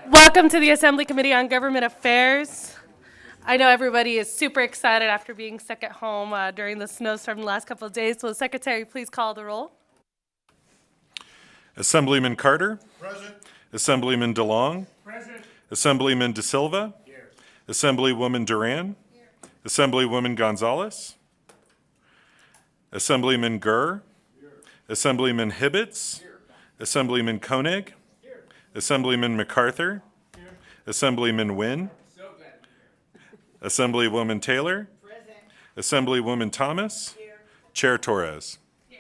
Welcome to the Assembly Committee on Government Affairs. I know everybody is super excited after being stuck at home during the snowstorm the last couple of days. Will the Secretary please call the roll? Assemblyman Carter. Present. Assemblyman DeLong. Present. Assemblyman De Silva. Here. Assemblywoman Duran. Here. Assemblywoman Gonzalez. Assemblyman Gurr. Here. Assemblyman Hibbets. Here. Assemblyman Koenig. Here. Assemblyman MacArthur. Here. Assemblyman Wynn. So glad to be here. Assemblywoman Taylor. Present. Assemblywoman Thomas. Here. Chair Torres. Here.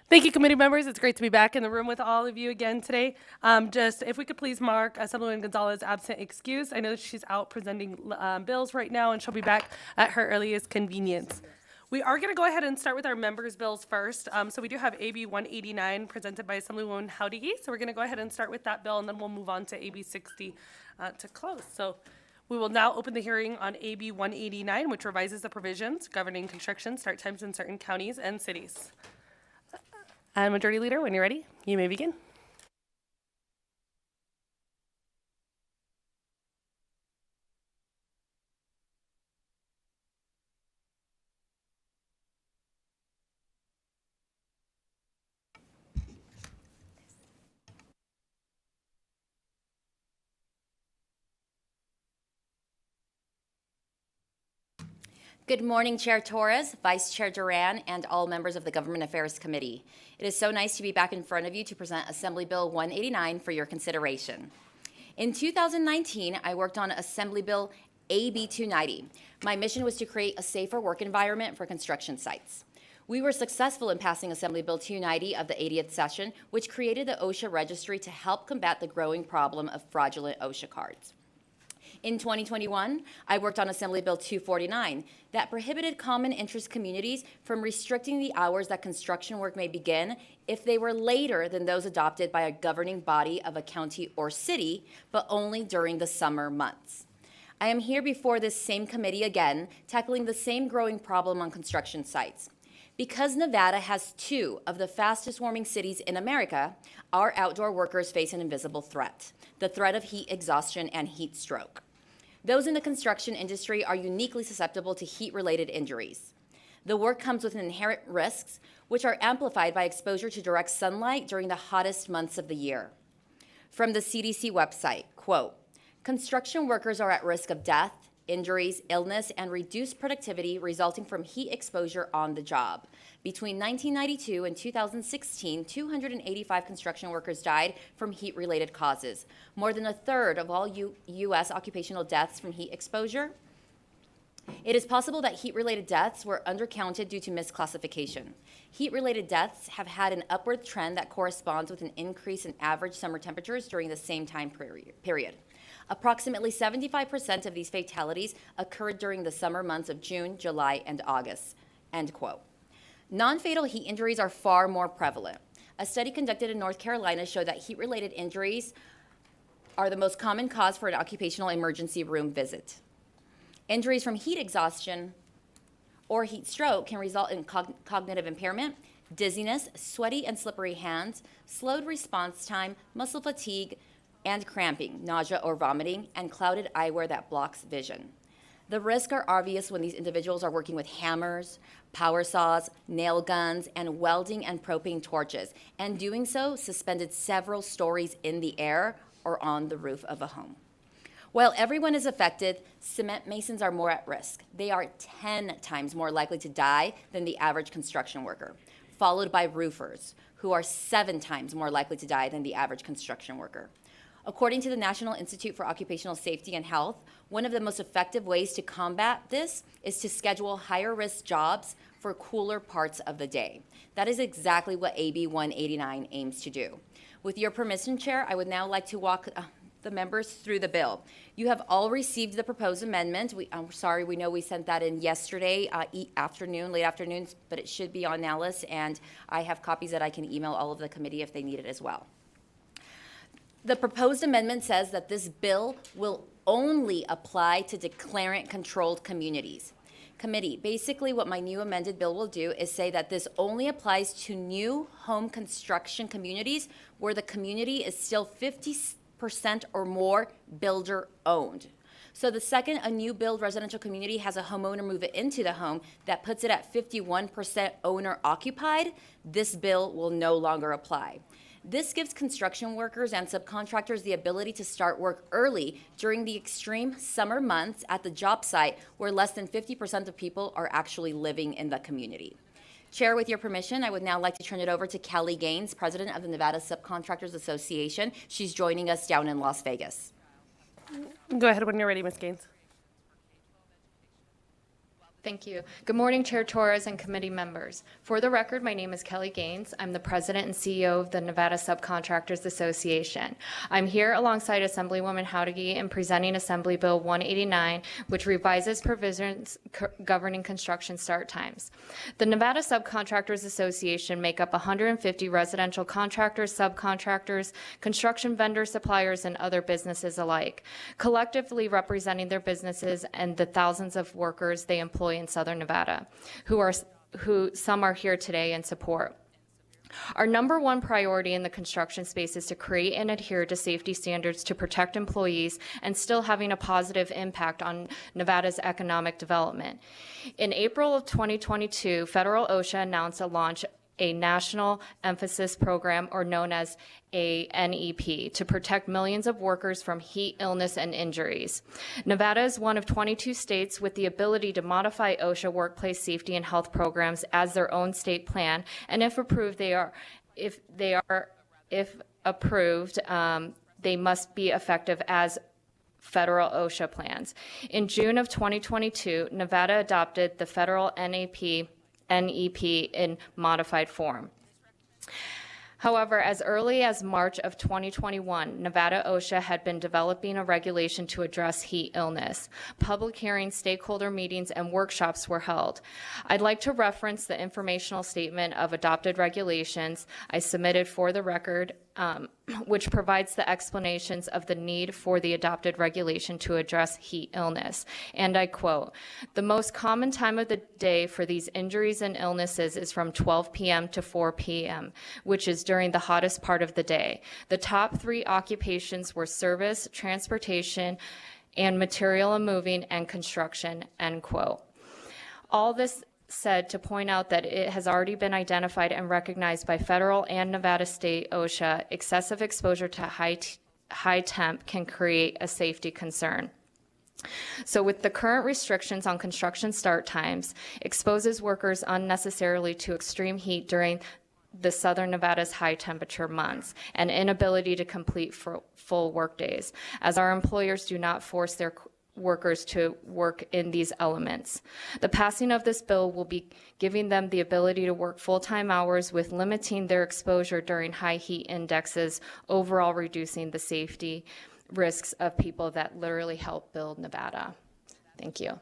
Thank you, committee members. It's great to be back in the room with all of you again today. Just if we could please mark Assemblywoman Gonzalez absent excuse. I know that she's out presenting bills right now, and she'll be back at her earliest convenience. We are going to go ahead and start with our members' bills first. So we do have AB 189 presented by Assemblywoman Howdy. So we're going to go ahead and start with that bill, and then we'll move on to AB 60 to close. So we will now open the hearing on AB 189, which revises the provisions governing construction start times in certain counties and cities. And Majority Leader, when you're ready, you may begin. Good morning, Chair Torres, Vice Chair Duran, and all members of the Government Affairs Committee. It is so nice to be back in front of you to present Assembly Bill 189 for your consideration. In 2019, I worked on Assembly Bill AB 290. My mission was to create a safer work environment for construction sites. We were successful in passing Assembly Bill 290 of the 80th session, which created the OSHA registry to help combat the growing problem of fraudulent OSHA cards. In 2021, I worked on Assembly Bill 249 that prohibited common interest communities from restricting the hours that construction work may begin if they were later than those adopted by a governing body of a county or city, but only during the summer months. I am here before this same committee again, tackling the same growing problem on construction sites. Because Nevada has two of the fastest warming cities in America, our outdoor workers face an invisible threat, the threat of heat exhaustion and heat stroke. Those in the construction industry are uniquely susceptible to heat-related injuries. The work comes with inherent risks, which are amplified by exposure to direct sunlight during the hottest months of the year. From the CDC website, quote, construction workers are at risk of death, injuries, illness, and reduced productivity resulting from heat exposure on the job. Between 1992 and 2016, 285 construction workers died from heat-related causes. More than a third of all U.S. occupational deaths from heat exposure. It is possible that heat-related deaths were undercounted due to misclassification. Heat-related deaths have had an upward trend that corresponds with an increase in average summer temperatures during the same time period. Approximately 75% of these fatalities occurred during the summer months of June, July, and August, end quote. Non-fatal heat injuries are far more prevalent. A study conducted in North Carolina showed that heat-related injuries are the most common cause for an occupational emergency room visit. Injuries from heat exhaustion or heat stroke can result in cognitive impairment, dizziness, sweaty and slippery hands, slowed response time, muscle fatigue, and cramping, nausea or vomiting, and clouded eyewear that blocks vision. The risks are obvious when these individuals are working with hammers, power saws, nail guns, and welding and propane torches, and doing so suspended several stories in the air or on the roof of a home. While everyone is affected, cement masons are more at risk. They are 10 times more likely to die than the average construction worker, followed by roofers, who are 7 times more likely to die than the average construction worker. According to the National Institute for Occupational Safety and Health, one of the most effective ways to combat this is to schedule higher risk jobs for cooler parts of the day. That is exactly what AB 189 aims to do. With your permission, Chair, I would now like to walk the members through the bill. You have all received the proposed amendment. I'm sorry, we know we sent that in yesterday late afternoon, but it should be on Alice, and I have copies that I can email all of the committee if they need it as well. The proposed amendment says that this bill will only apply to declarant-controlled communities. Committee, basically what my new amended bill will do is say that this only applies to new home construction communities where the community is still 50% or more builder-owned. So the second a new build residential community has a homeowner move it into the home that puts it at 51% owner-occupied, this bill will no longer apply. This gives construction workers and subcontractors the ability to start work early during the extreme summer months at the job site where less than 50% of people are actually living in the community. Chair, with your permission, I would now like to turn it over to Kelly Gaines, President of the Nevada Subcontractors Association. She's joining us down in Las Vegas. Go ahead when you're ready, Ms. Gaines. Thank you. Good morning, Chair Torres and committee members. For the record, my name is Kelly Gaines. I'm the President and CEO of the Nevada Subcontractors Association. I'm here alongside Assemblywoman Howdigi in presenting Assembly Bill 189, which revises provisions governing construction start times. The Nevada Subcontractors Association make up 150 residential contractors, subcontractors, construction vendors, suppliers, and other businesses alike, collectively representing their businesses and the thousands of workers they employ in Southern Nevada, who some are here today in support. Our number one priority in the construction space is to create and adhere to safety standards to protect employees and still having a positive impact on Nevada's economic development. In April of 2022, federal OSHA announced a national emphasis program, or known as a NEP, to protect millions of workers from heat, illness, and injuries. Nevada is one of 22 states with the ability to modify OSHA workplace safety and health programs as their own state plan, and if approved, they must be effective as federal OSHA plans. In June of 2022, Nevada adopted the federal NEP in modified form. However, as early as March of 2021, Nevada OSHA had been developing a regulation to address heat illness. Public hearings, stakeholder meetings, and workshops were held. I'd like to reference the informational statement of adopted regulations I submitted for the record, which provides the explanations of the need for the adopted regulation to address heat illness. And I quote, "The most common time of the day for these injuries and illnesses is from 12 p.m. to 4 p.m., which is during the hottest part of the day. The top three occupations were service, transportation, and material and moving and construction," end quote. All this said to point out that it has already been identified and recognized by federal and Nevada state OSHA, excessive exposure to high temp can create a safety concern. So with the current restrictions on construction start times, exposes workers unnecessarily to extreme heat during the Southern Nevada's high temperature months and inability to complete full work days, as our employers do not force their workers to work in these elements. The passing of this bill will be giving them the ability to work full-time hours with limiting their exposure during high heat indexes, overall reducing the safety risks of people that literally help build Nevada. Thank you.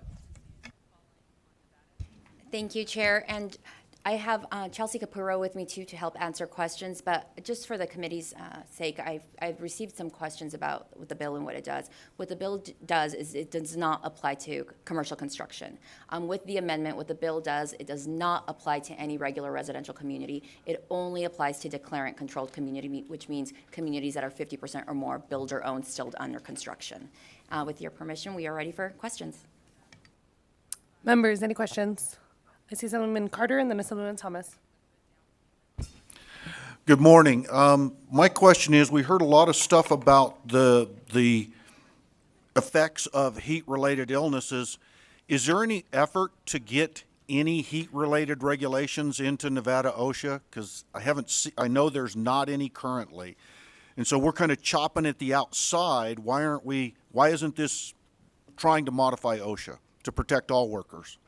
Thank you, Chair. And I have Chelsea Capurro with me, too, to help answer questions. But just for the committee's sake, I've received some questions about what the bill and what it does. What the bill does is it does not apply to commercial construction. With the amendment, what the bill does, it does not apply to any regular residential community. It only applies to declarant-controlled community, which means communities that are 50% or more builder-owned, still under construction. With your permission, we are ready for questions. Members, any questions? I see Assemblyman Carter and then Assemblyman Thomas. Good morning. My question is, we heard a lot of stuff about the effects of heat-related illnesses. Is there any effort to get any heat-related regulations into Nevada OSHA? Because I know there's not any currently. And so we're kind of chopping at the outside. Why isn't this trying to modify OSHA to protect all workers?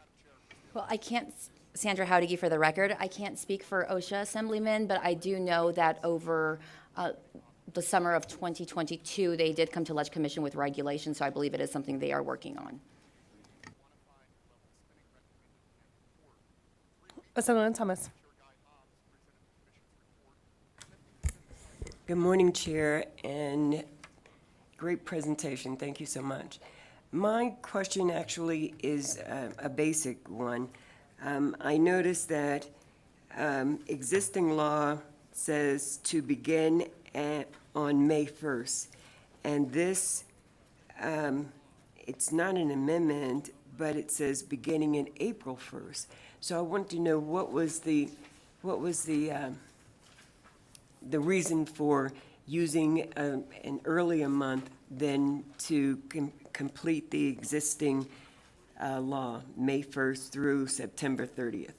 Well, I can't, Sandra Howdigi for the record, I can't speak for OSHA, Assemblyman, but I do know that over the summer of 2022, they did come to Ledge Commission with regulations, so I believe it is something they are working on. Assemblywoman Thomas. Good morning, Chair, and great presentation. Thank you so much. My question actually is a basic one. I noticed that existing law says to begin on May 1st, and this, it's not an amendment, but it says beginning in April 1st. So I want to know what was the reason for using an earlier month than to complete the existing law, May 1st through September 30th.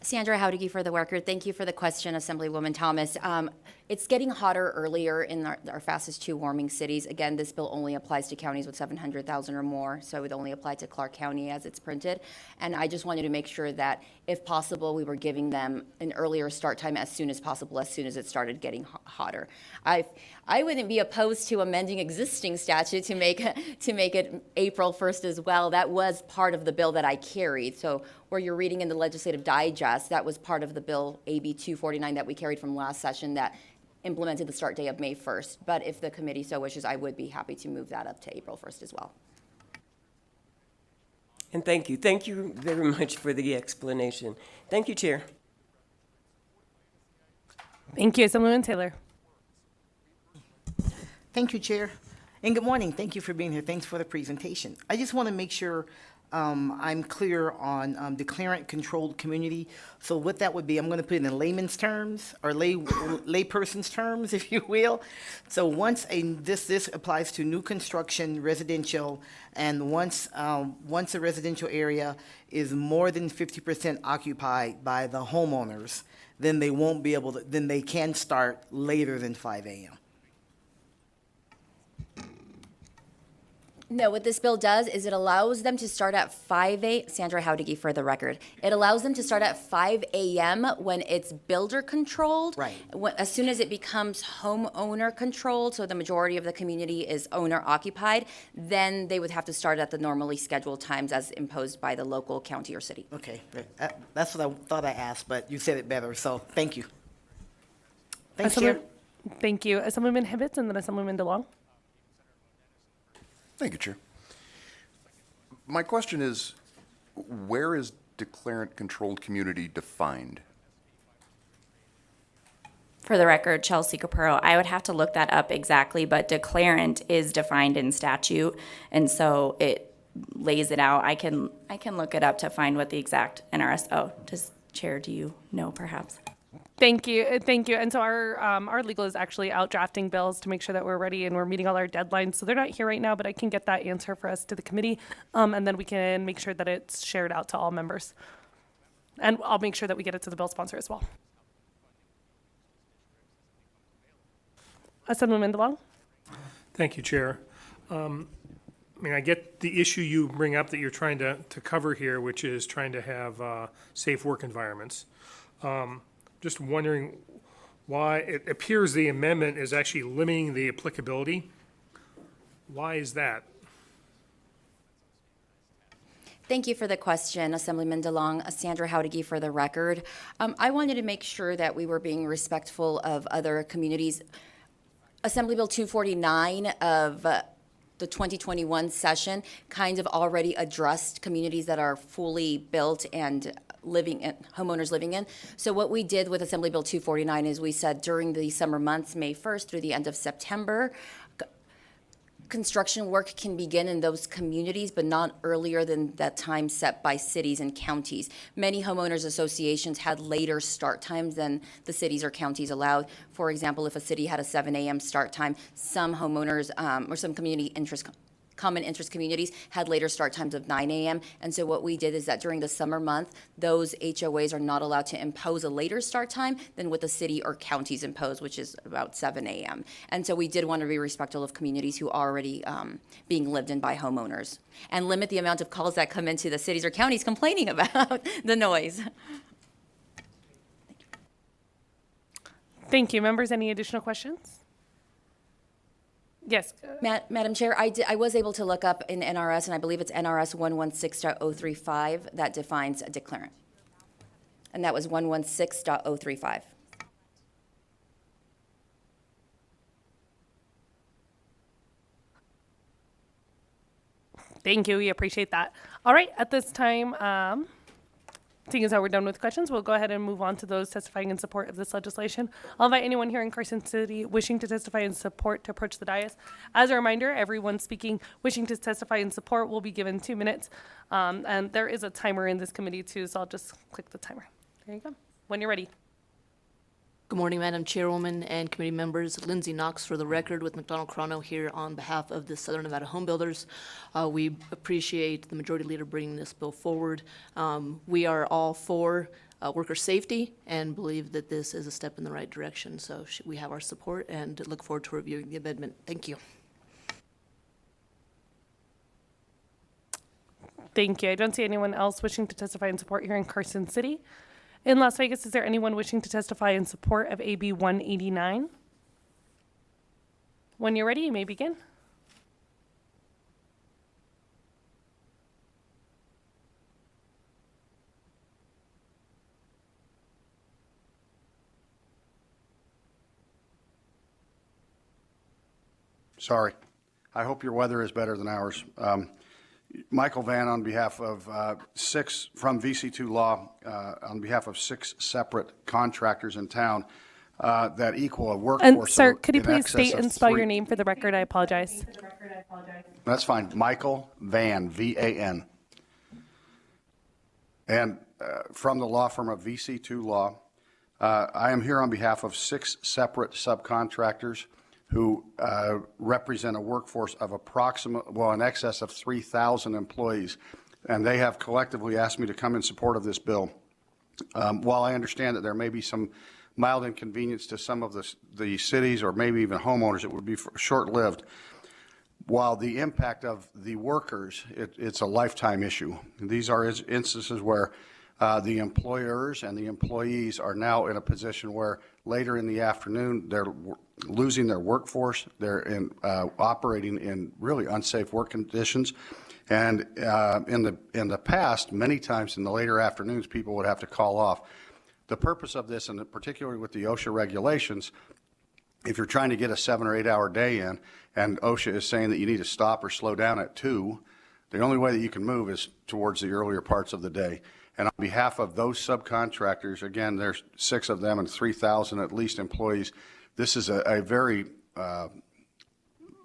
Sandra Howdige for the record. Thank you for the question, Assemblywoman Thomas. It's getting hotter earlier in our fastest two warming cities. Again, this bill only applies to counties with 700,000 or more, so it would only apply to Clark County as it's printed. And I just wanted to make sure that, if possible, we were giving them an earlier start time as soon as possible, as soon as it started getting hotter. I wouldn't be opposed to amending existing statute to make it April 1st as well. That was part of the bill that I carried. So where you're reading in the Legislative Digest, that was part of the bill AB 249 that we carried from last session that implemented the start date of May 1st. But if the committee so wishes, I would be happy to move that up to April 1st as well. And thank you. Thank you very much for the explanation. Thank you, Chair. Thank you, Assemblywoman Taylor. Thank you, Chair. And good morning. Thank you for being here. Thanks for the presentation. I just want to make sure I'm clear on declarant controlled community. So what that would be, I'm going to put it in layman's terms, or layperson's terms, if you will. So once this applies to new construction residential, and once a residential area is more than 50% occupied by the homeowners, then they won't be able to, then they can start later than 5 a.m. No, what this bill does is it allows them to start at 5 a.m. Sandra Howdige for the record. It allows them to start at 5 a.m. when it's builder controlled. Right. As soon as it becomes homeowner controlled, so the majority of the community is owner occupied, then they would have to start at the normally scheduled times as imposed by the local county or city. Okay, that's what I thought I asked, but you said it better, so thank you. Thanks, Chair. Thank you. Assemblyman Hibbets and then Assemblyman DeLong. Thank you, Chair. My question is, where is declarant-controlled community defined? For the record, Chelsea Capurro, I would have to look that up exactly, but declarant is defined in statute, and so it lays it out. I can look it up to find what the exact NRS. Oh, does Chair, do you know perhaps? Thank you, thank you. And so our legal is actually out drafting bills to make sure that we're ready and we're meeting all our deadlines. So they're not here right now, but I can get that answer for us to the committee, and then we can make sure that it's shared out to all members. And I'll make sure that we get it to the bill sponsor as well. Assemblyman DeLong. Thank you, Chair. I get the issue you bring up that you're trying to cover here, which is trying to have safe work environments. Just wondering why it appears the amendment is actually limiting the applicability. Why is that? Thank you for the question, Assemblyman DeLong. Sandra Howdige for the record. I wanted to make sure that we were being respectful of other communities. Assembly Bill 249 of the 2021 session kind of already addressed communities that are fully built and homeowners living in. So what we did with Assembly Bill 249 is we said during the summer months, May 1st through the end of September, construction work can begin in those communities, but not earlier than that time set by cities and counties. Many homeowners associations had later start times than the cities or counties allowed. For example, if a city had a 7 a.m. start time, some homeowners or some common interest communities had later start times of 9 a.m. And so what we did is that during the summer month, those HOAs are not allowed to impose a later start time than what the city or counties impose, which is about 7 a.m. And so we did want to be respectful of communities who are already being lived in by homeowners and limit the amount of calls that come into the cities or counties complaining about the noise. Thank you. Members, any additional questions? Yes. Madam Chair, I was able to look up in NRS, and I believe it's NRS 116.035 that defines a declarant. And that was 116.035. Thank you. We appreciate that. All right. At this time, seeing as how we're done with questions, we'll go ahead and move on to those testifying in support of this legislation. I'll invite anyone here in Carson City wishing to testify in support to approach the dais. As a reminder, everyone speaking wishing to testify in support will be given 2 minutes. And there is a timer in this committee too, so I'll just click the timer. There you go. When you're ready. Good morning, Madam Chairwoman and committee members. Lindsay Knox for the record with McDonald Crono here on behalf of the Southern Nevada Home Builders. We appreciate the Majority Leader bringing this bill forward. We are all for worker safety and believe that this is a step in the right direction. So we have our support and look forward to reviewing the amendment. Thank you. Thank you. I don't see anyone else wishing to testify in support here in Carson City. In Las Vegas, is there anyone wishing to testify in support of AB 189? When you're ready, you may begin. Sorry. I hope your weather is better than ours. Michael Van on behalf of from VC2 Law, on behalf of 6 separate contractors in town that equal a workforce. And sir, could you in please excess state of and spell 3 your name for the record? I apologize. That's fine. Michael Van, V-A-N. And from the law firm of VC2 Law, I am here on behalf of 6 separate subcontractors who represent a workforce of in excess of 3,000 employees. And they have collectively asked me to come in support of this bill. While I understand that there may be some mild inconvenience to some of the cities or maybe even homeowners, it would be short-lived. While the impact of the workers, it's a lifetime issue. These are instances where the employers and the employees are now in a position where later in the afternoon they're losing their workforce. They're operating in really unsafe work conditions. And in the past, many times in the later afternoons, people would have to call off. The purpose of this, and particularly with the OSHA regulations, if you're trying to get a 7 or 8 hour day in, and OSHA is saying that you need to stop or slow down at 2, the only way that you can move is towards the earlier parts of the day. And on behalf of those subcontractors, again, there's 6 of them and 3,000 at least employees. This is a very,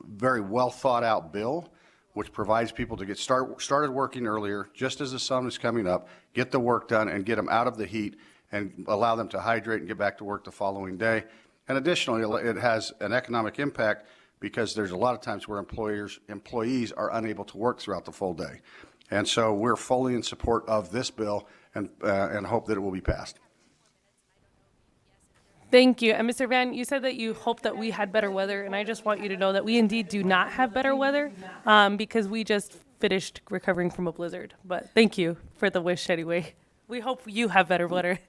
very well thought out bill, which provides people to get started working earlier, just as the sun is coming up, get the work done and get them out of the heat and allow them to hydrate and get back to work the following day. And additionally, it has an economic impact because there's a lot of times where employees are unable to work throughout the full day. And so we're fully in support of this bill and hope that it will be passed. Thank you. And Mr. Van, you said that you hope that we had better weather, and I just want you to know that we indeed do not have better weather because we just finished recovering from a blizzard. But thank you for the wish anyway. We hope you have better weather.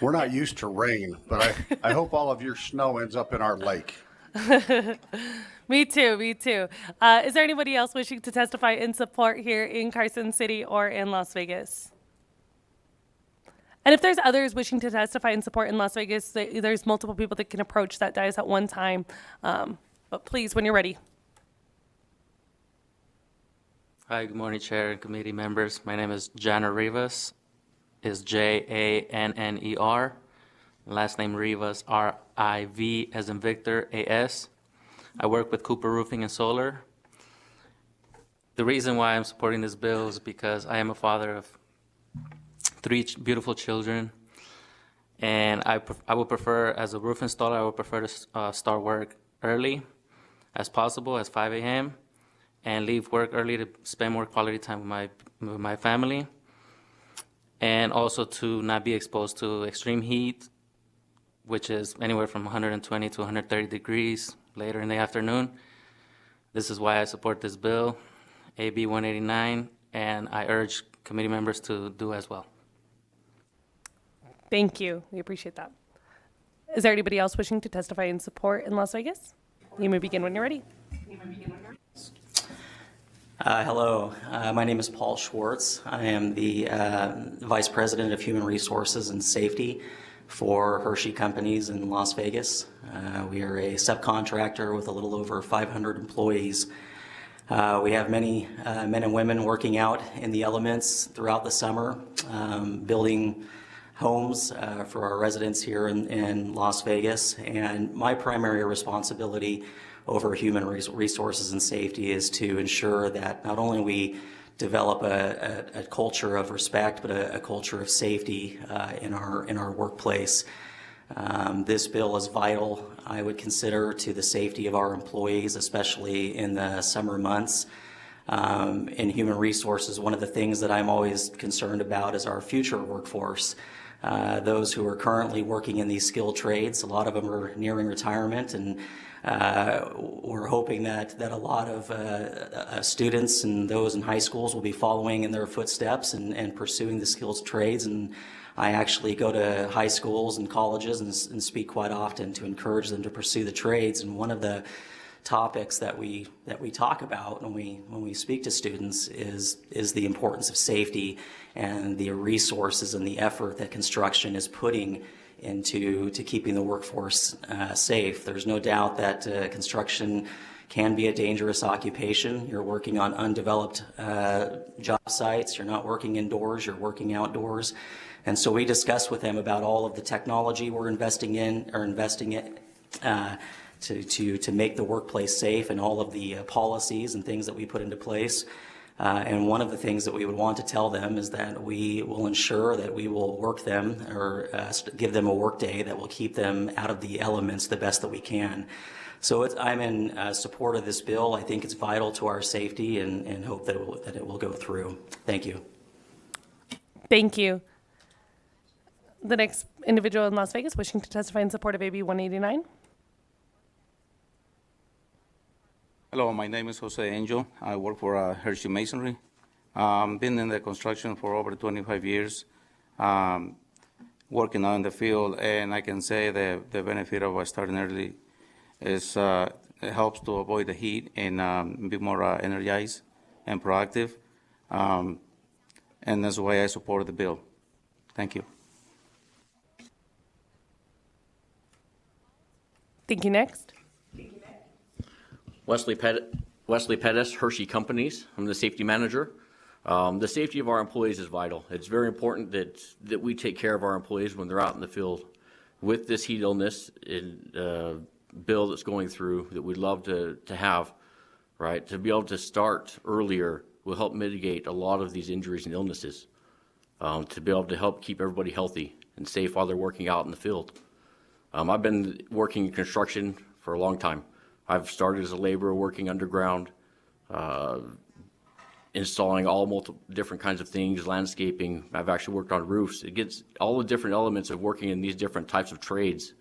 We're not used to rain, but I hope all of your snow ends up in our lake. Me too, me too. Is there anybody else wishing to testify in support here in Carson City or in Las Vegas? And if there's others wishing to testify in support in Las Vegas, there's multiple people that can approach that dais at one time. But please, when you're ready. Hi, good morning, Chair and committee members. My name is Janner Rivas. Is Janner. Last name Rivas, R-I-V as in Victor, A-S. I work with Cooper Roofing and Solar. The reason why I'm supporting this bill is because I am a father of 3 beautiful children, and I would prefer, as a roof installer, I would prefer to start work early as possible, as 5 a.m., and leave work early to spend more quality time with my family, and also to not be exposed to extreme heat, which is anywhere from 120 to 130 degrees later in the afternoon. This is why I support this bill, AB 189, and I urge committee members to do as well. Thank you. We appreciate that. Is there anybody else wishing to testify in support in Las Vegas? You may begin when you're ready. Hello, my name is Paul Schwartz. I am the Vice President of Human Resources and Safety for Hershey Companies in Las Vegas. We are a subcontractor with a little over 500 employees. We have many men and women working out in the elements throughout the summer, building homes for our residents here in Las Vegas. And my primary responsibility over human resources and safety is to ensure that not only we develop a culture of respect, but a culture of safety in our workplace. This bill is vital, I would consider, to the safety of our employees, especially in the summer months. In human resources, one of the things that I'm always concerned about is our future workforce. Those who are currently working in these skilled trades, a lot of them are nearing retirement, and we're hoping that a lot of students and those in high schools will be following in their footsteps and pursuing the skilled trades. And I actually go to high schools and colleges and speak quite often to encourage them to pursue the trades. And one of the topics that we talk about when we speak to students is the importance of safety and the resources and the effort that construction is putting into keeping the workforce safe. There's no doubt that construction can be a dangerous occupation. You're working on undeveloped job sites. You're not working indoors, you're working outdoors. And so we discuss with them about all of the technology we're investing in to make the workplace safe, and all of the policies and things that we put into place. And one of the things that we would want to tell them is that we will ensure that we will work them or give them a work day that will keep them out of the elements the best that we can. So I'm in support of this bill. I think it's vital to our safety, and hope that it will go through. Thank you. Thank you. The next individual in Las Vegas wishing to testify in support of AB 189. Hello, my name is Jose Angel. I work for Hershey Masonry. Been in the construction for over 25 years, working out in the field, and I can say the benefit of starting early is it helps to avoid the heat and be more energized and proactive, and that's why I support the bill. Thank you. Thank you. Next. Wesley Pettis, Hershey Companies. I'm the safety manager. The safety of our employees is vital. It's very important that we take care of our employees when they're out in the field. With this heat illness bill that's going through that we'd love to have, right, to be able to start earlier will help mitigate a lot of these injuries and illnesses, to be able to help keep everybody healthy and safe while they're working out in the field. I've been working in construction for a long time. I've started as a laborer working underground, installing all multiple different kinds of things, landscaping. I've actually worked on roofs. It gets all the different elements of working in these different types of trades.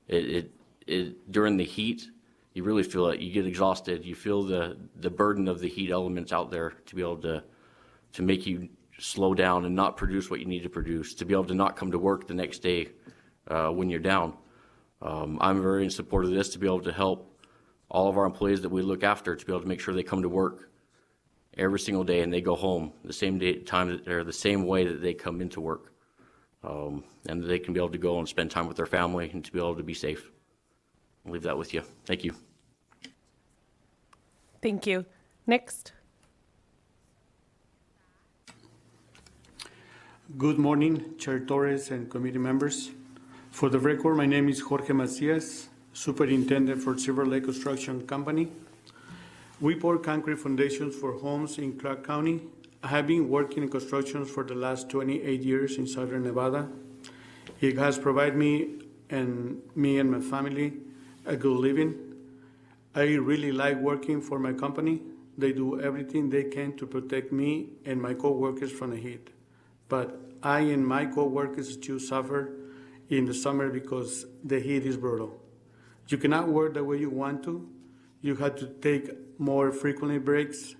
During the heat, you really feel it. You get exhausted. You feel the burden of the heat elements out there to be able to make you slow down and not produce what you need to produce, to be able to not come to work the next day when you're down. I'm very in support of this, to be able to help all of our employees that we look after, to be able to make sure they come to work every single day and they go home the same time or the same way that they come into work, and they can be able to go and spend time with their family and to be able to be safe. I'll leave that with you. Thank you. Thank you. Next. Good morning, Chair Torres and committee members. For the record, my name is Jorge Macias, Superintendent for Silver Lake Construction Company. We pour concrete foundations for homes in Clark County. I have been working in construction for the last 28 years in Southern Nevada. It has provided me and my family a good living. I really like working for my company. They do everything they can to protect me and my co-workers from the heat. But I and my co-workers still suffer in the summer because the heat is brutal. You cannot work the way you want to. You have to take more frequently breaks,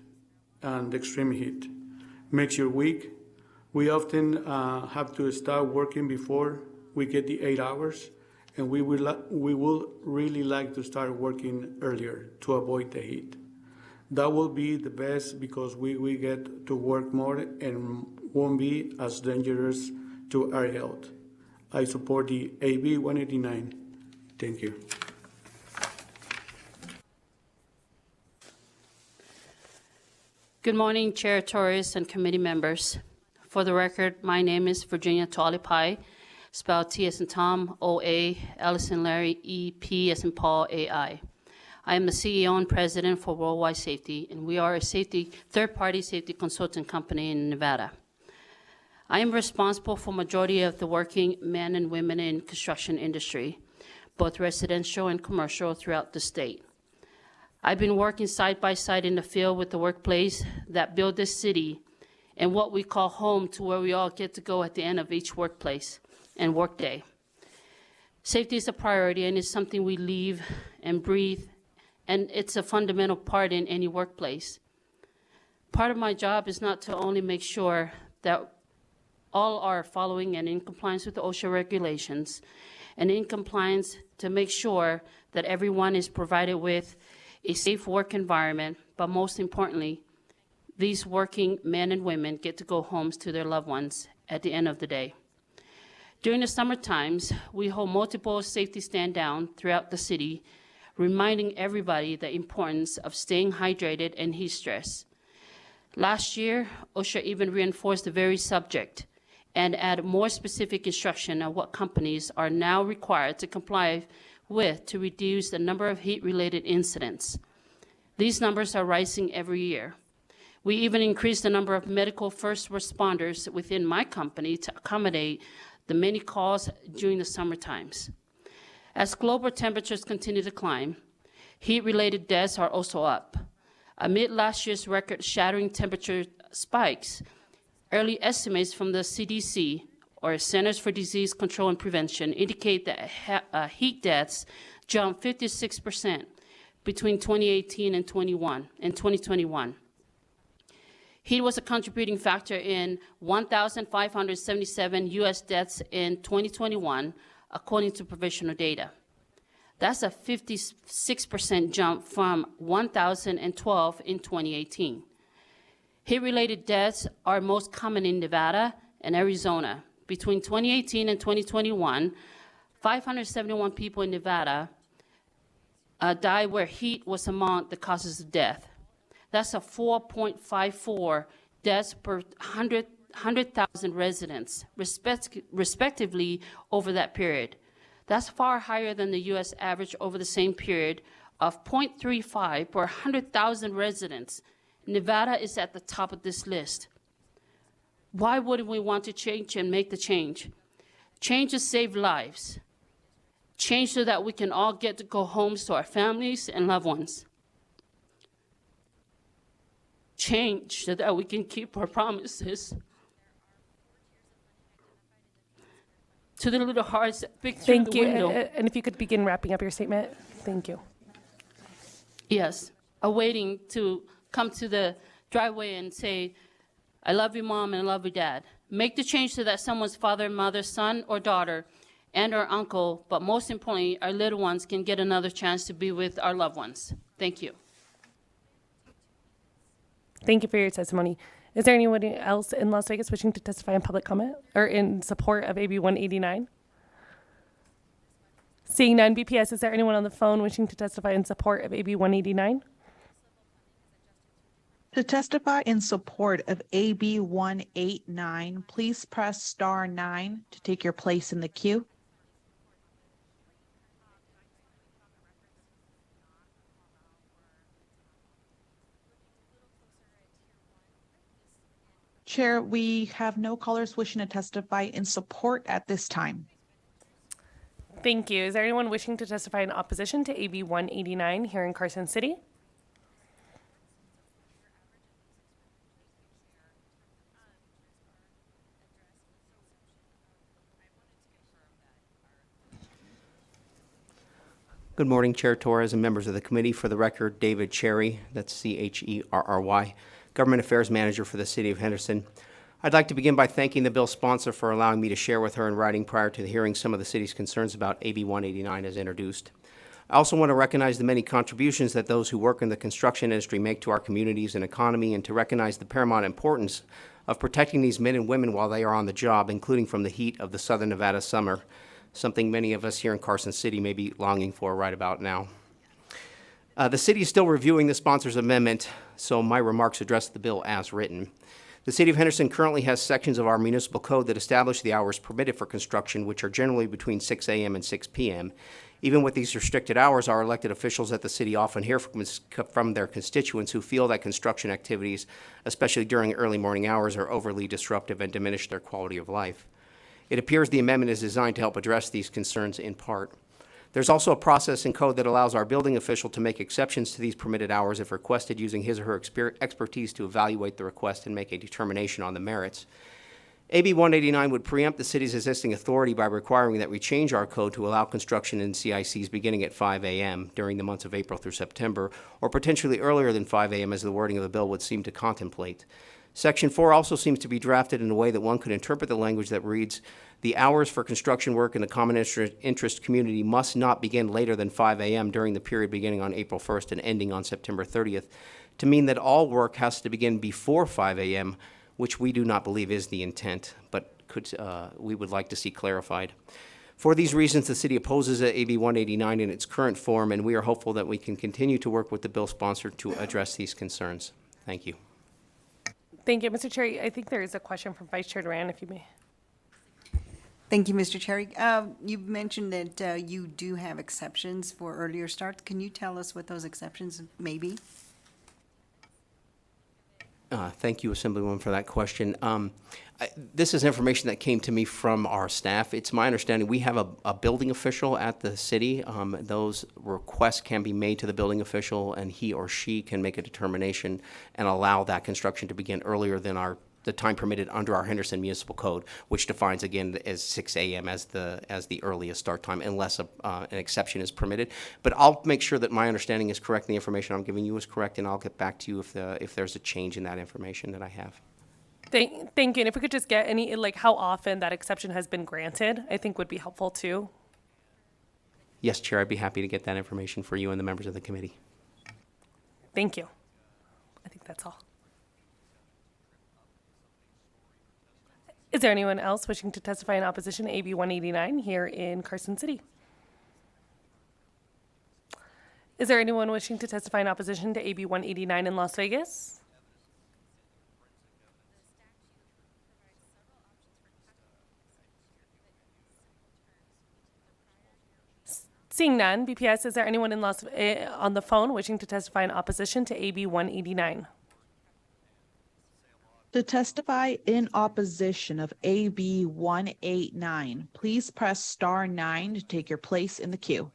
and extreme heat makes you weak. We often have to start working before we get the 8 hours, and we will really like to start working earlier to avoid the heat. That will be the best because we get to work more and won't be as dangerous to our health. I support the AB 189. Thank you. Good morning, Chair Torres and committee members. For the record, my name is Virginia Tolipai, spelled T as in Tom, O-A, L as in Larry, E-P as in Paul, A-I. I am the CEO and president for Worldwide Safety, and we are a third-party safety consulting company in Nevada. I am responsible for majority of the working men and women in construction industry, both residential and commercial throughout the state. I've been working side by side in the field with the workplace that build this city and what we call home, to where we all get to go at the end of each workplace and workday. Safety is a priority and is something we live and breathe, and it's a fundamental part in any workplace. Part of my job is not to only make sure that all are following and in compliance with the OSHA regulations, and in compliance to make sure that everyone is provided with a safe work environment, but most importantly, these working men and women get to go home to their loved ones at the end of the day. During the summer times, we hold multiple safety stand down throughout the city, reminding everybody the importance of staying hydrated and heat stress. Last year, OSHA even reinforced the very subject and added more specific instruction on what companies are now required to comply with to reduce the number of heat-related incidents. These numbers are rising every year. We even increased the number of medical first responders within my company to accommodate the many calls during the summer times. As global temperatures continue to climb, heat-related deaths are also up. Amid last year's record-shattering temperature spikes, early estimates from the CDC, or Centers for Disease Control and Prevention, indicate that heat deaths jumped 56% between 2018 and 2021. Heat was a contributing factor in 1,577 U.S. deaths in 2021, according to provisional data. That's a 56% jump from 1,012 in 2018. Heat-related deaths are most common in Nevada and Arizona. Between 2018 and 2021, 571 people in Nevada died where heat was among the causes of death. That's a 4.54 deaths per 100,000 residents, respectively, over that period. That's far higher than the U.S. average over the same period of 0.35 per 100,000 residents. Nevada is at the top of this list. Why wouldn't we want to change and make the change? Change to save lives. Change so that we can all get to go home to our families and loved ones. Change so that we can keep our promises. To the little hearts that peek through the window. Thank you. And if you could begin wrapping up your statement. Thank you. Yes, awaiting to come to the driveway and say, I love you, Mom, and I love you, Dad. Make the change so that someone's father, mother, son, or daughter, and or uncle, but most importantly, our little ones can get another chance to be with our loved ones. Thank you. Thank you for your testimony. Is there anyone else in Las Vegas wishing to testify in public comment or in support of AB 189? Seeing none, BPS, is there anyone on the phone wishing to testify in support of AB 189? To testify in support of AB 189, please press star 9 to take your place in the queue. Chair, we have no callers wishing to testify in support at this time. Thank you. Is there anyone wishing to testify in opposition to AB 189 here in Carson City? Good morning, Chair Torres and members of the committee. For the record, David Cherry, that's Cherry, Government Affairs Manager for the City of Henderson. I'd like to begin by thanking the bill's sponsor for allowing me to share with her in writing prior to the hearing some of the city's concerns about AB 189 as introduced. I also want to recognize the many contributions that those who work in the construction industry make to our communities and economy, and to recognize the paramount importance of protecting these men and women while they are on the job, including from the heat of the Southern Nevada summer, something many of us here in Carson City may be longing for right about now. The city is still reviewing the sponsor's amendment, so my remarks address the bill as written. The City of Henderson currently has sections of our municipal code that establish the hours permitted for construction, which are generally between 6 a.m. and 6 p.m. Even with these restricted hours, our elected officials at the city often hear from their constituents who feel that construction activities, especially during early morning hours, are overly disruptive and diminish their quality of life. It appears the amendment is designed to help address these concerns in part. There's also a process in code that allows our building official to make exceptions to these permitted hours if requested, using his or her expertise to evaluate the request and make a determination on the merits. AB 189 would preempt the city's existing authority by requiring that we change our code to allow construction in CICs beginning at 5 a.m. during the months of April through September, or potentially earlier than 5 a.m. as the wording of the bill would seem to contemplate. Section 4 also seems to be drafted in a way that one could interpret the language that reads, "The hours for construction work in the common interest community must not begin later than 5 a.m. during the period beginning on April 1st and ending on September 30th, to mean that all work has to begin before 5 a.m., which we do not believe is the intent, but we would like to see clarified. For these reasons, the city opposes AB 189 in its current form, and we are hopeful that we can continue to work with the bill sponsor to address these concerns. Thank you. Thank you, Mr. Chair. I think there is a question from Vice Chair Duran, if you may. Thank you, Mr. Chair. You've mentioned that you do have exceptions for earlier starts. Can you tell us what those exceptions may be? Thank you, Assemblywoman, for that question. This is information that came to me from our staff. It's my understanding we have a building official at the city. Those requests can be made to the building official, and he or she can make a determination and allow that construction to begin earlier than the time permitted under our Henderson Municipal Code, which defines again as 6 a.m. as the earliest start time, unless an exception is permitted. But I'll make sure that my understanding is correct, and the information I'm giving you is correct, and I'll get back to you if there's a change in that information that I have. Thank you. And if we could just get any, like, how often that exception has been granted, I think would be helpful too. Yes, Chair, I'd be happy to get that information for you and the members of the committee. Thank you. I think that's all. Is there anyone else wishing to testify in opposition to AB 189 here in Carson City? Is there anyone wishing to testify in opposition to AB 189 in Las Vegas? Seeing none, BPS, is there anyone on the phone wishing to testify in opposition to AB 189? To testify in opposition of AB 189, please press star 9 to take your place in the queue.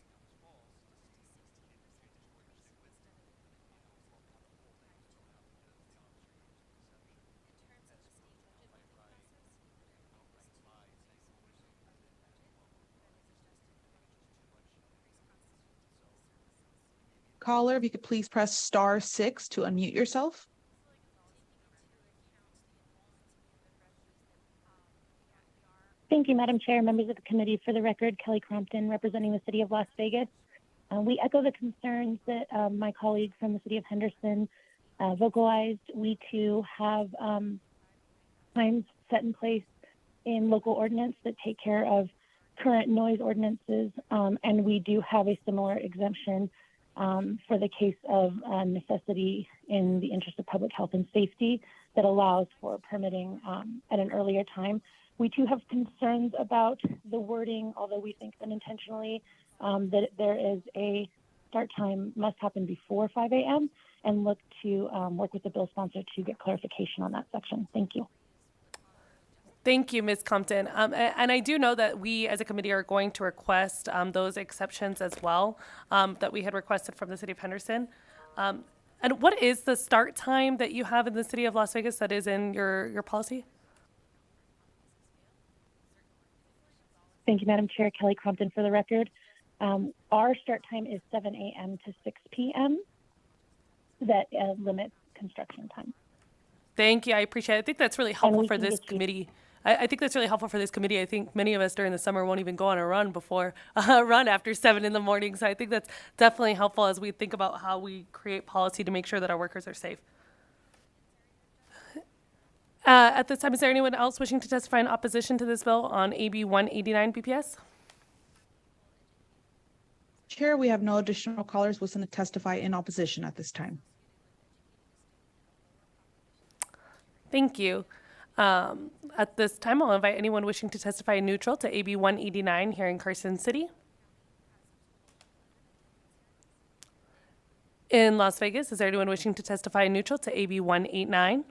Caller, if you could please press star 6 to unmute yourself. Thank you, Madam Chair, members of the committee. For the record, Kelly Crompton, representing the City of Las Vegas. We echo the concerns that my colleague from the City of Henderson vocalized. We too have times set in place in local ordinance that take care of current noise ordinances, and we do have a similar exemption for the case of necessity in the interest of public health and safety that allows for permitting at an earlier time. We too have concerns about the wording, although we think unintentionally, that there is a start time must happen before 5 a.m. and look to work with the bill sponsor to get clarification on that section. Thank you. Thank you, Ms. Compton. And I do know that we as a committee are going to request those exceptions as well that we had requested from the City of Henderson. And what is the start time that you have in the City of Las Vegas that is in your policy? Thank you, Madam Chair. Kelly Crompton for the record. Our start time is 7 a.m. to 6 p.m. That limits construction time. Thank you. I appreciate it. I think that's really helpful we for can this get you- committee. I think that's really helpful for this committee. I think many of us during the summer won't even go on a run before run after 7 in the morning. So I think that's definitely helpful as we think about how we create policy to make sure that our workers are safe. At this time, is there anyone else wishing to testify in opposition to this bill on AB 189 BPS? Chair, we have no additional callers wishing to testify in opposition at this time. Thank you. At this time, I'll invite anyone wishing to testify neutral to AB 189 here in Carson City. In Las Vegas, is there anyone wishing to testify neutral to AB 189?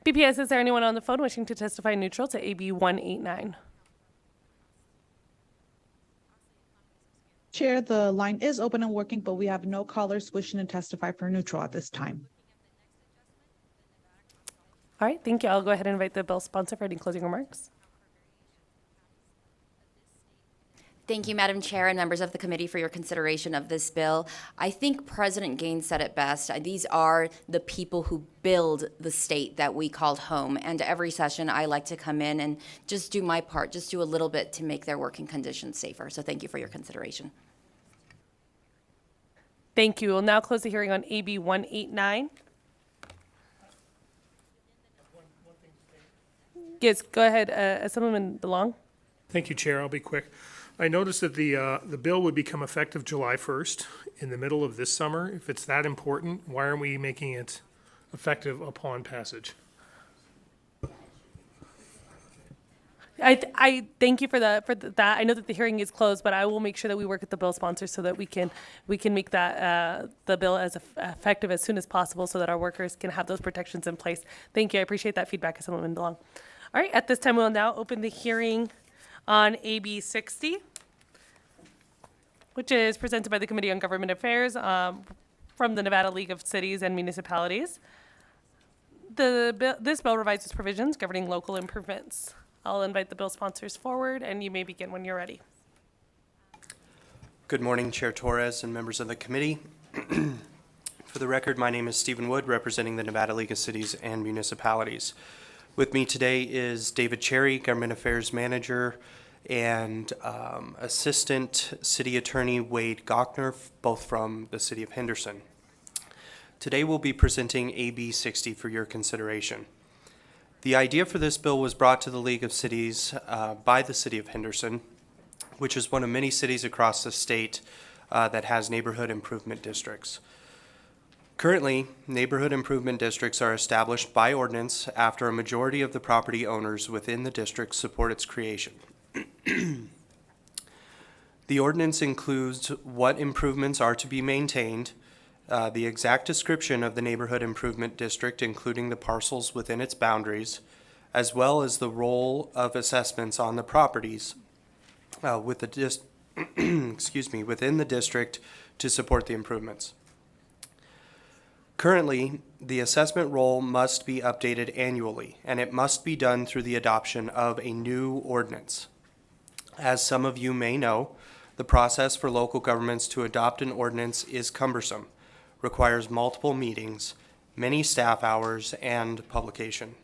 BPS, is there anyone on the phone wishing to testify neutral to AB 189? Chair, the line is open and working, but we have no callers wishing to testify for neutral at this time. All right, thank you. I'll go ahead and invite the bill sponsor for any closing remarks. Thank you, Madam Chair and members of the committee for your consideration of this bill. I think President Gaines said it best. These are the people who build the state that we called home. And every session, I like to come in and just do my part, just do a little bit to make their working conditions safer. So thank you for your consideration. Thank you. We'll now close the hearing on AB 189. Yes, go ahead, Assemblyman DeLong. Thank you, Chair. I'll be quick. I noticed that the bill would become effective July 1st in the middle of this summer. If it's that important, why aren't we making it effective upon passage? I thank you for that. I know that the hearing is closed, but I will make sure that we work with the bill sponsors so that we can make that the bill as effective as soon as possible, so that our workers can have those protections in place. Thank you. I appreciate that feedback, Assemblyman DeLong. All right. At this time, we'll now open the hearing on AB 60, which is presented by the Committee on Government Affairs from the Nevada League of Cities and Municipalities. This bill revises provisions governing local improvements. I'll invite the bill sponsors forward, and you may begin when you're ready. Good morning, Chair Torres and members of the committee. For the record, my name is Stephen Wood, representing the Nevada League of Cities and Municipalities. With me today is David Cherry, Government Affairs Manager, and Assistant City Attorney Wade Gochner, both from the City of Henderson. Today we'll be presenting AB 60 for your consideration. The idea for this bill was brought to the League of Cities by the City of Henderson, which is one of many cities across the state that has neighborhood improvement districts. Currently, neighborhood improvement districts are established by ordinance after a majority of the property owners within the district support its creation. The ordinance includes what improvements are to be maintained, the exact description of the neighborhood improvement district, including the parcels within its boundaries, as well as the role of assessments on the properties with the within the district to support the improvements. Currently, the assessment role must be updated annually, and it must be done through the adoption of a new ordinance. As some of you may know, the process for local governments to adopt an ordinance is cumbersome, requires multiple meetings, many staff hours, and publication.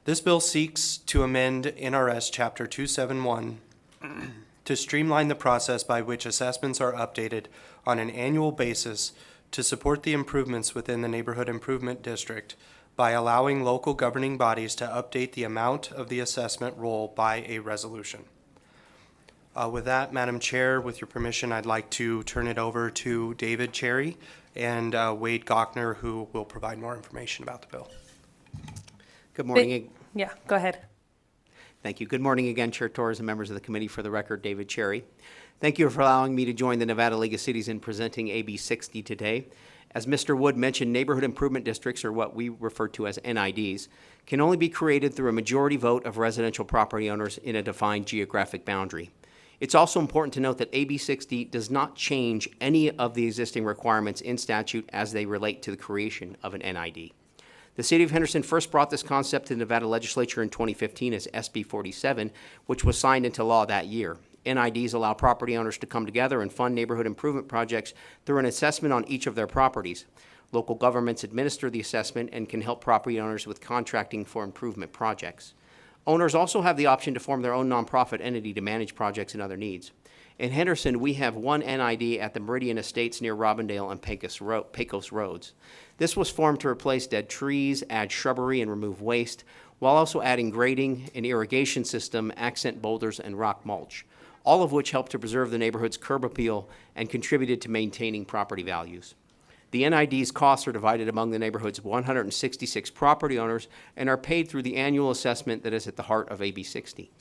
This bill seeks to amend NRS Chapter 271 to streamline the process by which assessments are updated on an annual basis to support the improvements within the neighborhood improvement district by allowing local governing bodies to update the amount of the assessment roll by a resolution. With that, Madam Chair, with your permission, I'd like to turn it over to David Cherry and Wade Gochner, who will provide more information about the bill. Good morning. Yeah, go ahead. Thank you. Good morning again, Chair Torres and members of the committee. For the record, David Cherry. Thank you for allowing me to join the Nevada League of Cities in presenting AB 60 today. As Mr. Wood mentioned, neighborhood improvement districts, or what we refer to as NIDs, can only be created through a majority vote of residential property owners in a defined geographic boundary. It's also important to note that AB 60 does not change any of the existing requirements in statute as they relate to the creation of an NID. The City of Henderson first brought this concept to the Nevada Legislature in 2015 as SB 47, which was signed into law that year. NIDs allow property owners to come together and fund neighborhood improvement projects through an assessment on each of their properties. Local governments administer the assessment and can help property owners with contracting for improvement projects. Owners also have the option to form their own nonprofit entity to manage projects and other needs. In Henderson, we have one NID at the Meridian Estates near Robindale and Pecos Roads. This was formed to replace dead trees, add shrubbery, and remove waste, while also adding grading, an irrigation system, accent boulders, and rock mulch, all of which helped to preserve the neighborhood's curb appeal and contributed to maintaining property values. The NID's costs are divided among the neighborhood's 166 property owners and are paid through the annual assessment that is at the heart of AB 60.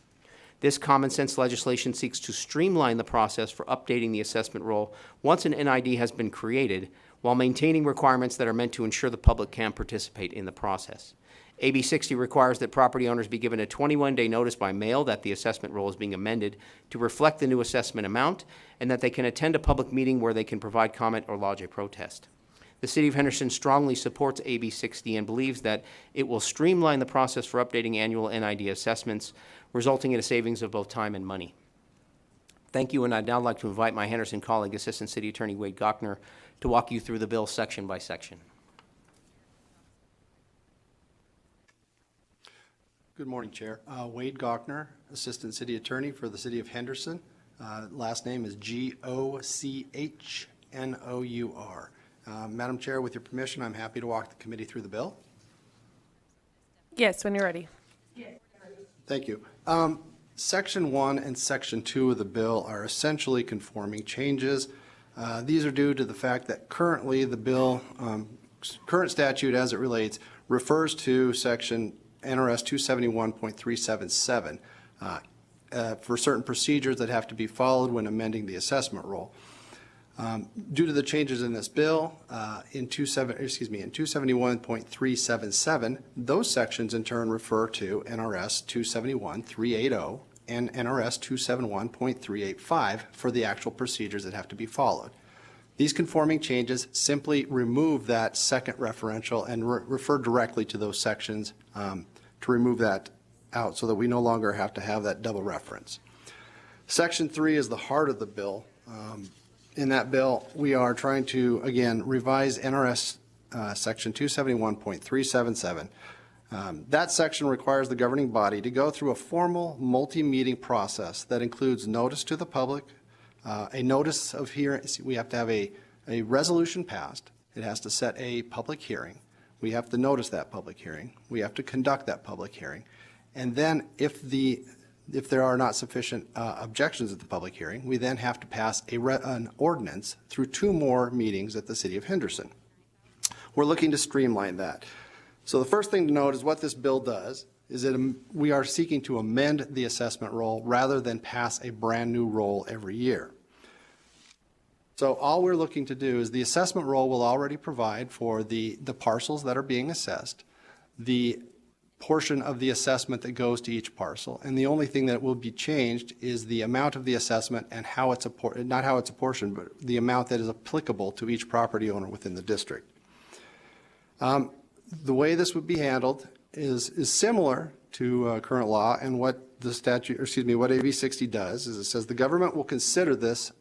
This common sense legislation seeks to streamline the process for updating the assessment roll once an NID has been created, while maintaining requirements that are meant to ensure the public can participate in the process. AB 60 requires that property owners be given a 21-day notice by mail that the assessment roll is being amended to reflect the new assessment amount, and that they can attend a public meeting where they can provide comment or lodge a protest. The City of Henderson strongly supports AB 60 and believes that it will streamline the process for updating annual NID assessments, resulting in a savings of both time and money. Thank you, and I'd now like to invite my Henderson colleague, Assistant City Attorney Wade Gochner, to walk you through the bill section by section. Good morning, Chair. Wade Gochner, Assistant City Attorney for the City of Henderson. Last name is Gochnour. Madam Chair, with your permission, I'm happy to walk the committee through the bill. Yes, when you're ready. Thank you. Section 1 and Section 2 of the bill are essentially conforming changes. These are due to the fact that currently the bill, current statute as it relates, refers to Section NRS 271.377 for certain procedures that have to be followed when amending the assessment roll. Due to the changes in this bill, in 271.377, those sections in turn refer to NRS 271.380 and NRS 271.385 for the actual procedures that have to be followed. These conforming changes simply remove that second referential and refer directly to those sections to remove that out so that we no longer have to have that double reference. Section 3 is the heart of the bill. In that bill, we are trying to, again, revise NRS Section 271.377. That section requires the governing body to go through a formal multi-meeting process that includes notice to the public, a notice of hearing. We have to have a resolution passed. It has to set a public hearing. We have to notice that public hearing. We have to conduct that public hearing. And then if there are not sufficient objections at the public hearing, we then have to pass an ordinance through 2 more meetings at the City of Henderson. We're looking to streamline that. So the first thing to note is what this bill does is that we are seeking to amend the assessment roll rather than pass a brand new roll every year. So all we're looking to do is the assessment roll will already provide for the parcels that are being assessed, the portion of the assessment that goes to each parcel, and the only thing that will be changed is the amount of the assessment and how it's not how it's apportioned, but the amount that is applicable to each property owner within the district. The way this would be handled is similar to current law, and what the statute, or excuse me, what AB 60 does is it says the government will consider this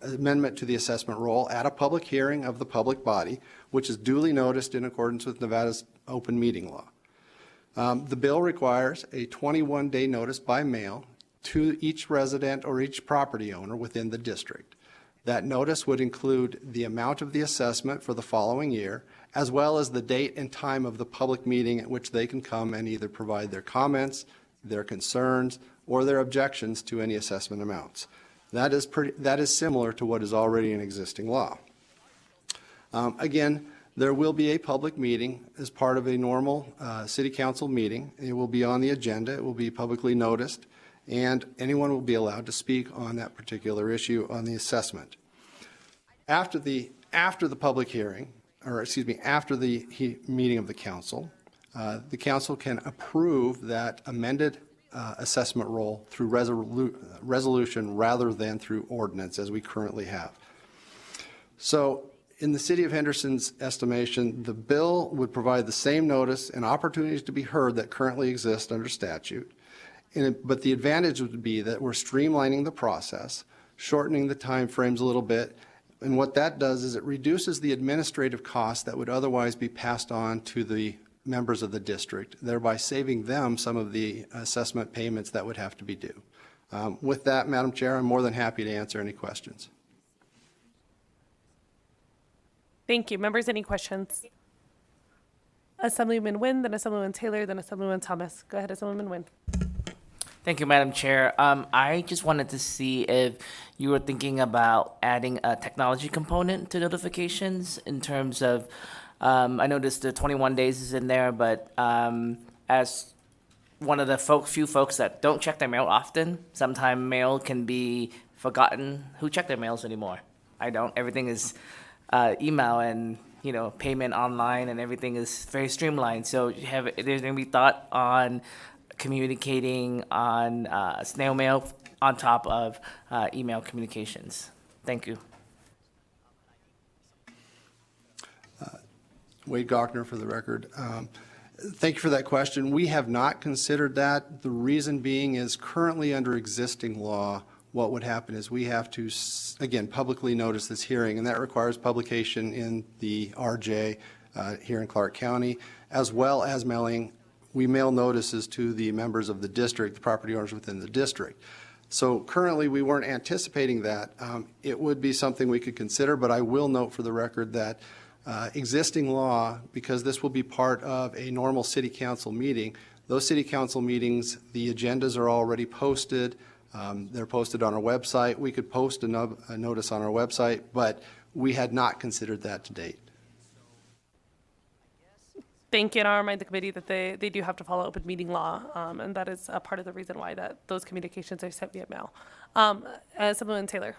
amendment to the assessment roll at a public hearing of the public body, which is duly noticed in accordance with Nevada's open meeting law. The bill requires a 21-day notice by mail to each resident or each property owner within the district. That notice would include the amount of the assessment for the following year, as well as the date and time of the public meeting at which they can come and either provide their comments, their concerns, or their objections to any assessment amounts. That is similar to what is already in existing law. Again, there will be a public meeting as part of a normal city council meeting. It will be on the agenda. It will be publicly noticed, and anyone will be allowed to speak on that particular issue on the assessment. After the public hearing, or excuse me, after the meeting of the council can approve that amended assessment roll through resolution rather than through ordinance as we currently have. So in the City of Henderson's estimation, the bill would provide the same notice and opportunities to be heard that currently exist under statute. But the advantage would be that we're streamlining the process, shortening the timeframes a little bit, and what that does is it reduces the administrative costs that would otherwise be passed on to the members of the district, thereby saving them some of the assessment payments that would have to be due. With that, Madam Chair, I'm more than happy to answer any questions. Thank you. Members, any questions? Assemblyman Nguyen, then Assemblyman Taylor, then Assemblyman Thomas. Go ahead, Assemblyman Nguyen. Thank you, Madam Chair. I just wanted to see if you were thinking about adding a technology component to notifications in terms of, I noticed the 21 days is in there, but as one of the few folks that don't check their mail often, sometimes mail can be forgotten. Who check their mails anymore? I don't. Everything is email and payment online, and everything is very streamlined. So there's going to be thought on communicating on snail mail on top of email communications. Thank you. Wade Gochner for the record. Thank you for that question. We have not considered that. The reason being is currently under existing law, what would happen is we have to, again, publicly notice this hearing, and that requires publication in the RJ here in Clark County, as well as mailing. We mail notices to the members of the district, the property owners within the district. So currently, we weren't anticipating that. It would be something we could consider, but I will note for the record that existing law, because this will be part of a normal city council meeting, those city council meetings, the agendas are already posted. They're posted on our website. We could post a notice on our website, but we had not considered that to date. Thank you, and I'll remind the committee that they do have to follow open meeting law, and that is a part of the reason why those communications are sent via mail. Assemblyman Taylor.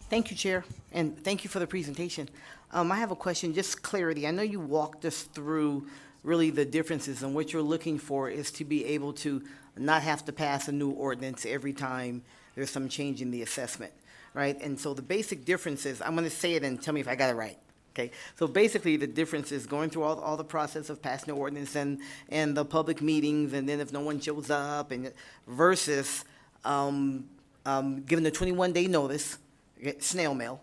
Thank you, Chair, and thank you for the presentation. I have a question, just clarity. I know you walked us through really the differences, and what you're looking for is to be able to not have to pass a new ordinance every time there's some change in the assessment, right? And so the basic difference is, I'm going to say it and tell me if I got it right. Okay, so basically the difference is going through all the process of passing the ordinance and the public meetings, and then if no one shows up, and versus giving the 21-day notice, snail mail,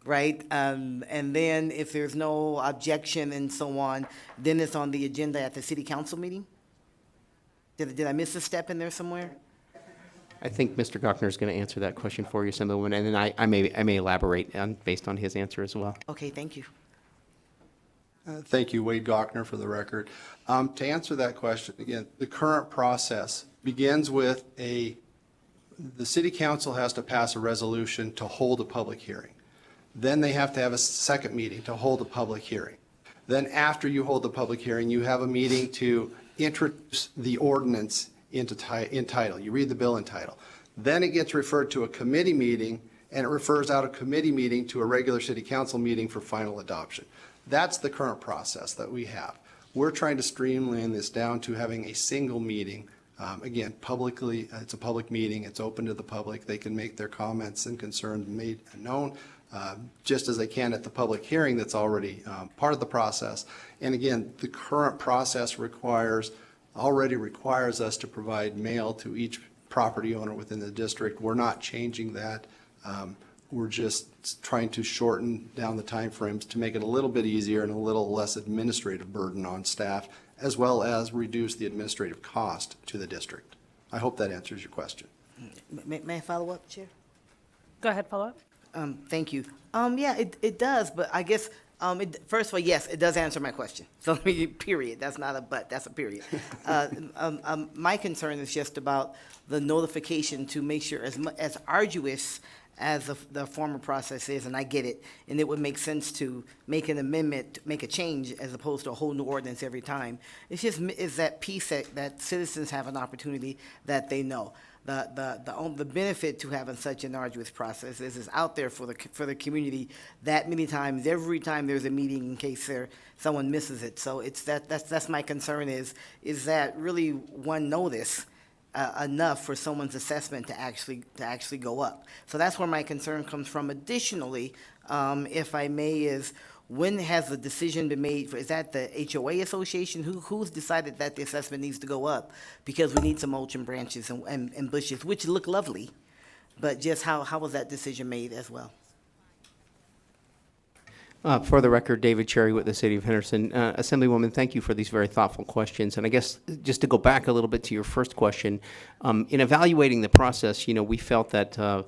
right? And then if there's no objection and so on, then it's on the agenda at the city council meeting? Did I miss a step in there somewhere? I think Mr. Gochner is going to answer that question for you, Assemblywoman, and then I may elaborate based on his answer as well. Okay, thank you. Thank you, Wade Gochner, for the record. To answer that question, again, the current process begins with the city council has to pass a resolution to hold a public hearing. Then they have to have a second meeting to hold a public hearing. Then after you hold the public hearing, you have a meeting to introduce the ordinance in title. You read the bill in title. Then it gets referred to a committee meeting, and it refers out a committee meeting to a regular city council meeting for final adoption. That's the current process that we have. We're trying to streamline this down to having a single meeting. Again, publicly, it's a public meeting. It's open to the public. They can make their comments and concerns made known, just as they can at the public hearing that's already part of the process. And again, the current process already requires us to provide mail to each property owner within the district. We're not changing that. We're just trying to shorten down the timeframes to make it a little bit easier and a little less administrative burden on staff, as well as reduce the administrative cost to the district. I hope that answers your question. May I follow up, Chair? Go ahead, follow up. Thank you. Yeah, it does, but I guess, first of all, yes, it does answer my question. So, period. That's not a but, that's a period. My concern is just about the notification to make sure, as arduous as the former process is, and I get it, and it would make sense to make an amendment, make a change, as opposed to a whole new ordinance every time. It's that piece that citizens have an opportunity that they know. The benefit to having such an arduous process is it's out there for the community that many times, every time there's a meeting, in case someone misses it. So that's my concern is that really one notice enough for someone's assessment to actually go up. So that's where my concern comes from. Additionally, if I may, is when has the decision been made? Is that the HOA association? Who's decided that the assessment needs to go up? Because we need some mulch and branches and bushes, which look lovely, but just how was that decision made as well? For the record, David Cherry with the City of Henderson. Assemblywoman, thank you for these very thoughtful questions. And I guess just to go back a little bit to your first question, in evaluating the process, we felt that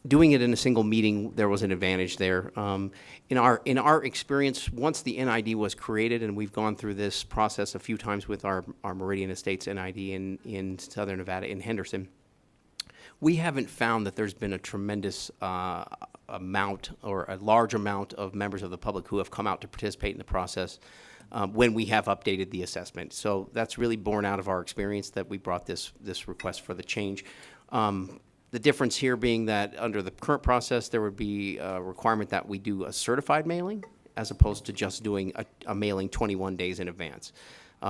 doing it in a single meeting, there was an advantage there. In our experience, once the NID was created, and we've gone through this process a few times with our Meridian Estates NID in Southern Nevada in Henderson, we haven't found that there's been a tremendous amount or a large amount of members of the public who have come out to participate in the process when we have updated the assessment. So that's really borne out of our experience that we brought this request for the change. The difference here being that under the current process, there would be a requirement that we do a certified mailing as opposed to just doing a mailing 21 days in advance.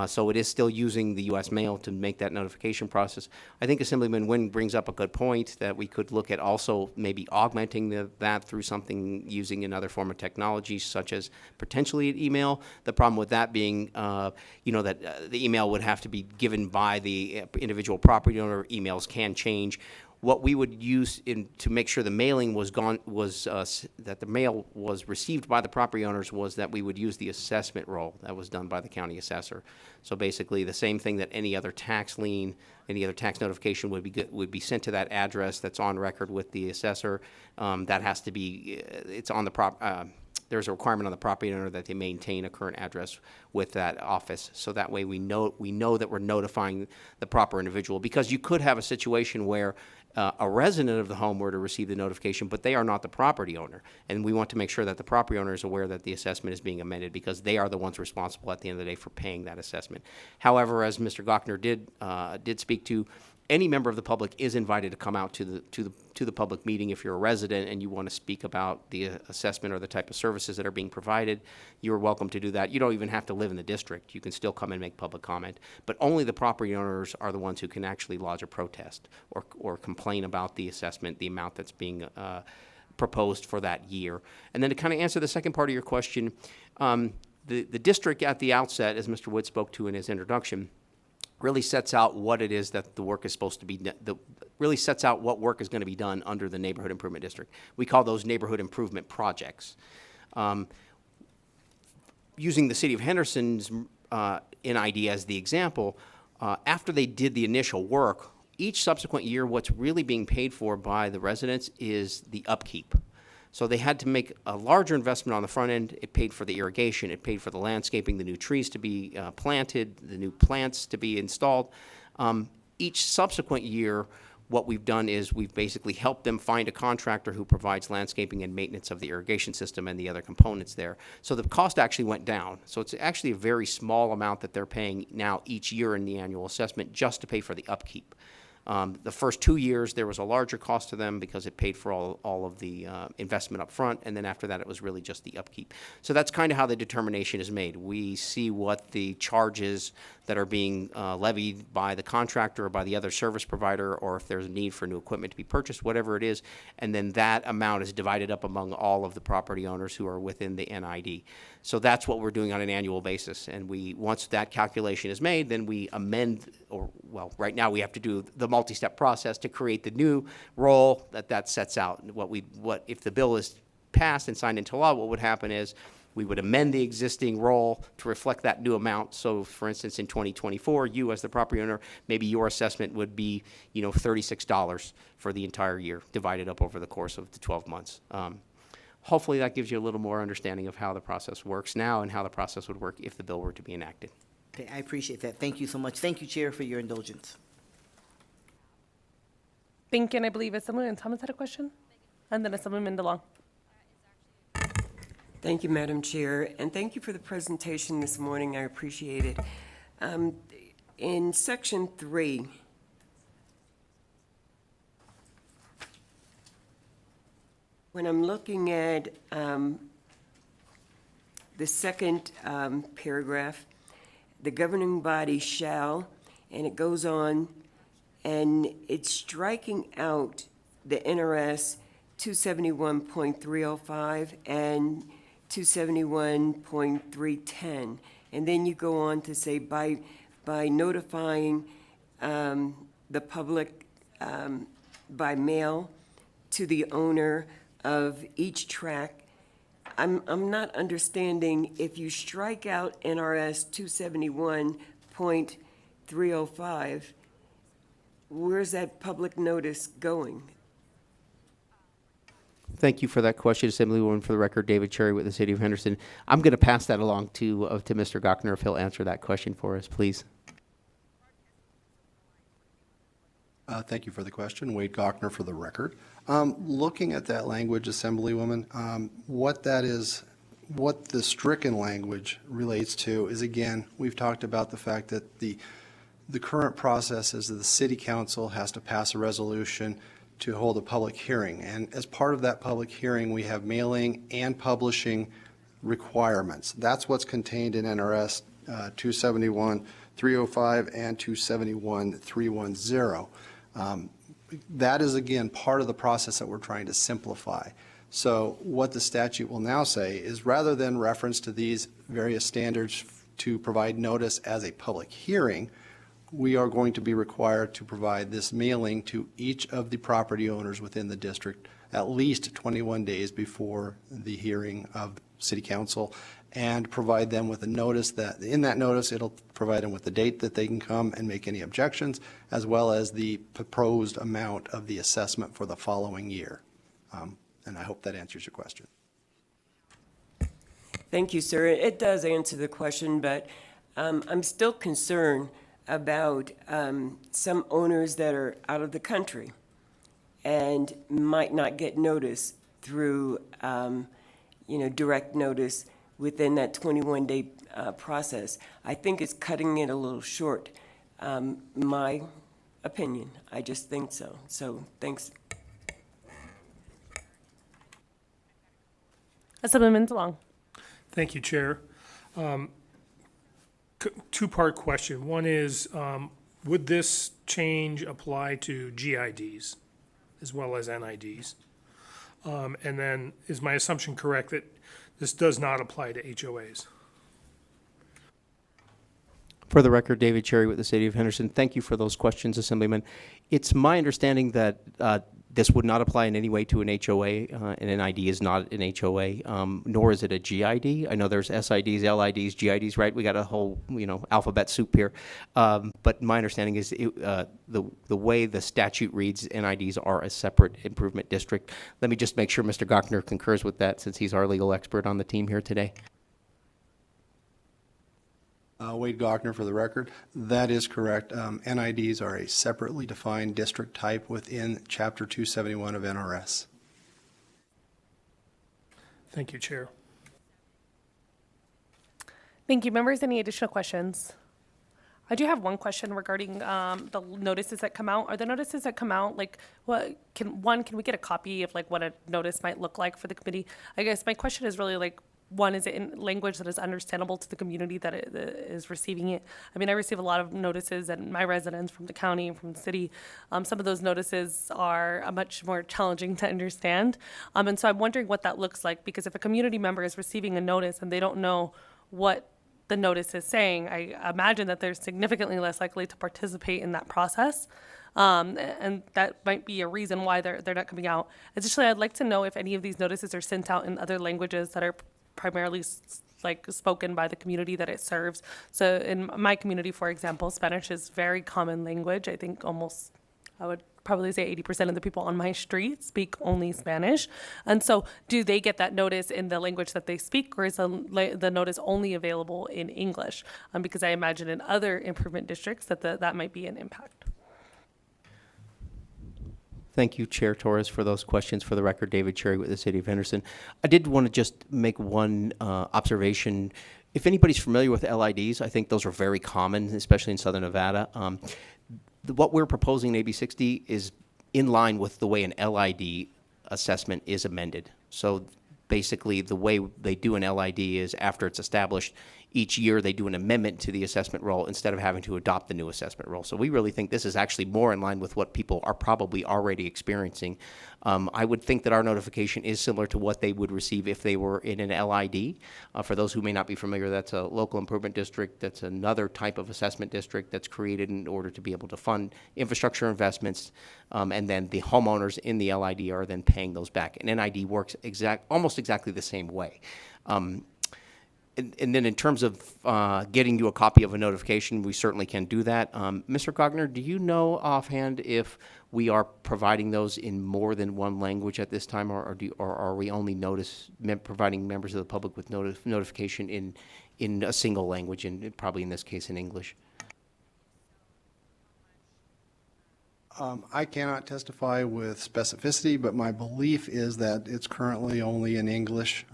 So it is still using the U.S. mail to make that notification process. I think Assemblyman Nguyen brings up a good point that we could look at also maybe augmenting that through something using another form of technology, such as potentially an email. The problem with that being, that the email would have to be given by the individual property owner. Emails can change. What we would use to make sure the mailing was that the mail was received by the property owners was that we would use the assessment roll that was done by the county assessor. So basically, the same thing that any other tax lien, any other tax notification would be sent to that address that's on record with the assessor. That has to be it's on the there's a requirement on the property owner that they maintain a current address with that office. So that way we know that we're notifying the proper individual, because you could have a situation where a resident of the home were to receive the notification, but they are not the property owner. And we want to make sure that the property owner is aware that the assessment is being amended, because they are the ones responsible at the end of the day for paying that assessment. However, as Mr. Gochner did speak to, any member of the public is invited to come out to the public meeting. If you're a resident and you want to speak about the assessment or the type of services that are being provided, you're welcome to do that. You don't even have to live in the district. You can still come and make public comment. But only the property owners are the ones who can actually lodge a protest or complain about the assessment, the amount that's being proposed for that year. And then to kind of answer the second part of your question, the district at the outset, as Mr. Wood spoke to in his introduction, really sets out what it is that the work is supposed to be, really sets out what work is going to be done under the Neighborhood Improvement District. We call those neighborhood improvement projects. Using the City of Henderson's NID as the example, after they did the initial work, each subsequent year what's really being paid for by the residents is the upkeep. So they had to make a larger investment on the front end. It paid for the irrigation, it paid for the landscaping, the new trees to be planted, the new plants to be installed. Each subsequent year, what we've done is we've basically helped them find a contractor who provides landscaping and maintenance of the irrigation system and the other components there. So the cost actually went down. So it's actually a very small amount that they're paying now each year in the annual assessment just to pay for the upkeep. The first 2 years, there was a larger cost to them because it paid for all of the investment up front, and then after that, it was really just the upkeep. So that's kind of how the determination is made. We see what the charges that are being levied by the contractor or by the other service provider, or if there's a need for new equipment to be purchased, whatever it is, and then that amount is divided up among all of the property owners who are within the NID. So that's what we're doing on an annual basis, and once that calculation is made, then we amend, right now we have to do the multi-step process to create the new roll that sets out what if the bill is passed and signed into law. What would happen is we would amend the existing roll to reflect that new amount. So, for instance, in 2024, you as the property owner, maybe your assessment would be, $36 for the entire year, divided up over the course of the 12 months. Hopefully, that gives you a little more understanding of how the process works now and how the process would work if the bill were to be enacted. Okay, I appreciate that. Thank you so much. Thank you, Chair, for your indulgence. Thank you, and I believe Assemblyman Thomas had a question, and then Assemblyman DeLong. Thank you, Madam Chair, and thank you for the presentation this morning. I appreciate it. In Section 3, when I'm looking at the second paragraph, the governing body shall, and it goes on, and it's striking out the NRS 271.305 and 271.310. And then you go on to say by notifying the public by mail to the owner of each tract. I'm not understanding, if you strike out NRS 271.305, where's that public notice going? Thank you for that question, Assemblywoman. For the record, David Cherry with the City of Henderson. I'm going to pass that along to Mr. Gochner if he'll answer that question for us, please. Thank you for the question. Wade Gochner for the record. Looking at that language, Assemblywoman, what the stricken language relates to is, again, we've talked about the fact that the current process is that the City Council has to pass a resolution to hold a public hearing. And as part of that public hearing, we have mailing and publishing requirements. That's what's contained in NRS 271.305 and 271.310. That is, again, part of the process that we're trying to simplify. So what the statute will now say is, rather than reference to these various standards to provide notice as a public hearing, we are going to be required to provide this mailing to each of the property owners within the district at least 21 days before the hearing of City Council, and provide them with a notice that, in that notice, it'll provide them with the date that they can come and make any objections, as well as the proposed amount of the assessment for the following year. And I hope that answers your question. Thank you, sir. It does answer the question, but I'm still concerned about some owners that are out of the country and might not get notice through, direct notice within that 21-day process. I think it's cutting it a little short. My opinion, I just think so. So thanks. Assemblyman DeLong. Thank you, Chair. Two-part question. One is, would this change apply to GIDs as well as NIDs? And then, is my assumption correct that this does not apply to HOAs? For the record, David Cherry with the City of Henderson. Thank you for those questions, Assemblyman. It's my understanding that this would not apply in any way to an HOA. An NID is not an HOA, nor is it a GID. I know there's SIDs, LIDs, GIDs, right? We got a whole, alphabet soup here. But my understanding is the way the statute reads, NIDs are a separate improvement district. Let me just make sure Mr. Gochner concurs with that, since he's our legal expert on the team here today. Wade Gochner for the record. That is correct. NIDs are a separately defined district type within Chapter 271 of NRS. Thank you, Chair. Thank you. Members, any additional questions? I do have one question regarding the notices that come out. Are the notices that come out, can we get a copy of what a notice might look like for the committee? I guess my question is really one, is it in language that is understandable to the community that is receiving it? I mean, I receive a lot of notices, and my residents from the county and from the city, some of those notices are much more challenging to understand. And so I'm wondering what that looks like, because if a community member is receiving a notice and they don't know what the notice is saying, I imagine that they're significantly less likely to participate in that process. And that might be a reason why they're not coming out. Additionally, I'd like to know if any of these notices are sent out in other languages that are primarily spoken by the community that it serves. So in my community, for example, Spanish is very common language. I think I would probably say 80% of the people on my street speak only Spanish. And so do they get that notice in the language that they speak, or is the notice only available in English? Because I imagine in other improvement districts that might be an impact. Thank you, Chair Torres, for those questions. For the record, David Cherry with the City of Henderson. I did want to just make one observation. If anybody's familiar with LIDs, I think those are very common, especially in Southern Nevada. What we're proposing in AB 60 is in line with the way an LID assessment is amended. So basically, the way they do an LID is, after it's established, each year they do an amendment to the assessment roll instead of having to adopt the new assessment roll. So we really think this is actually more in line with what people are probably already experiencing. I would think that our notification is similar to what they would receive if they were in an LID. For those who may not be familiar, that's a local improvement district. That's another type of assessment district that's created in order to be able to fund infrastructure investments, and then the homeowners in the LID are then paying those back. And NID works almost exactly the same way. And then in terms of getting you a copy of a notification, we certainly can do that. Mr. Gogner, do you know offhand if we are providing those in more than one language at this time, or are we only providing members of the public with notification in a single language, and probably in this case in English? I cannot testify with specificity, but my belief is that it's currently only in English.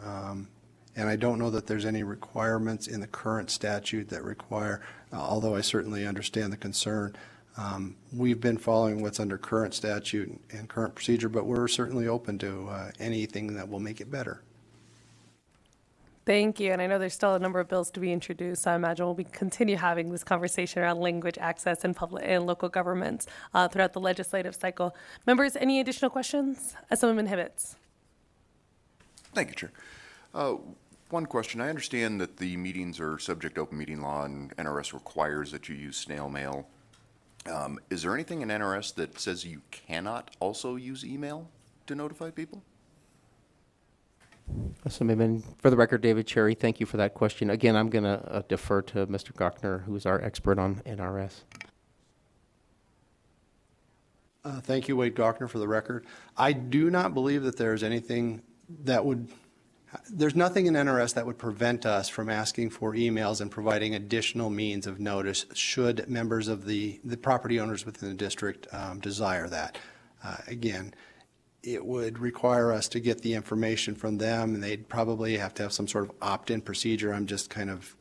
And I don't know that there's any requirements in the current statute that require, although I certainly understand the concern. We've been following what's under current statute and current procedure, but we're certainly open to anything that will make it better. Thank you. And I know there's still a number of bills to be introduced, so I imagine we'll continue having this conversation around language access in public and local governments throughout the legislative cycle. Members, any additional questions? Assemblyman Hibbets. Thank you, Chair. One question. I understand that the meetings are subject to open meeting law and NRS requires that you use snail mail. Is there anything in NRS that says you cannot also use email to notify people? Assemblyman, for the record, David Cherry, thank you for that question. Again, I'm going to defer to Mr. Gochner, who's our expert on NRS. Thank you, Wade Gochner, for the record. I do not believe that there's anything that would there's nothing in NRS that would prevent us from asking for emails and providing additional means of notice should members of the property owners within the district desire that. Again, it would require us to get the information from them, and they'd probably have to have some sort of opt-in procedure. I'm just kind of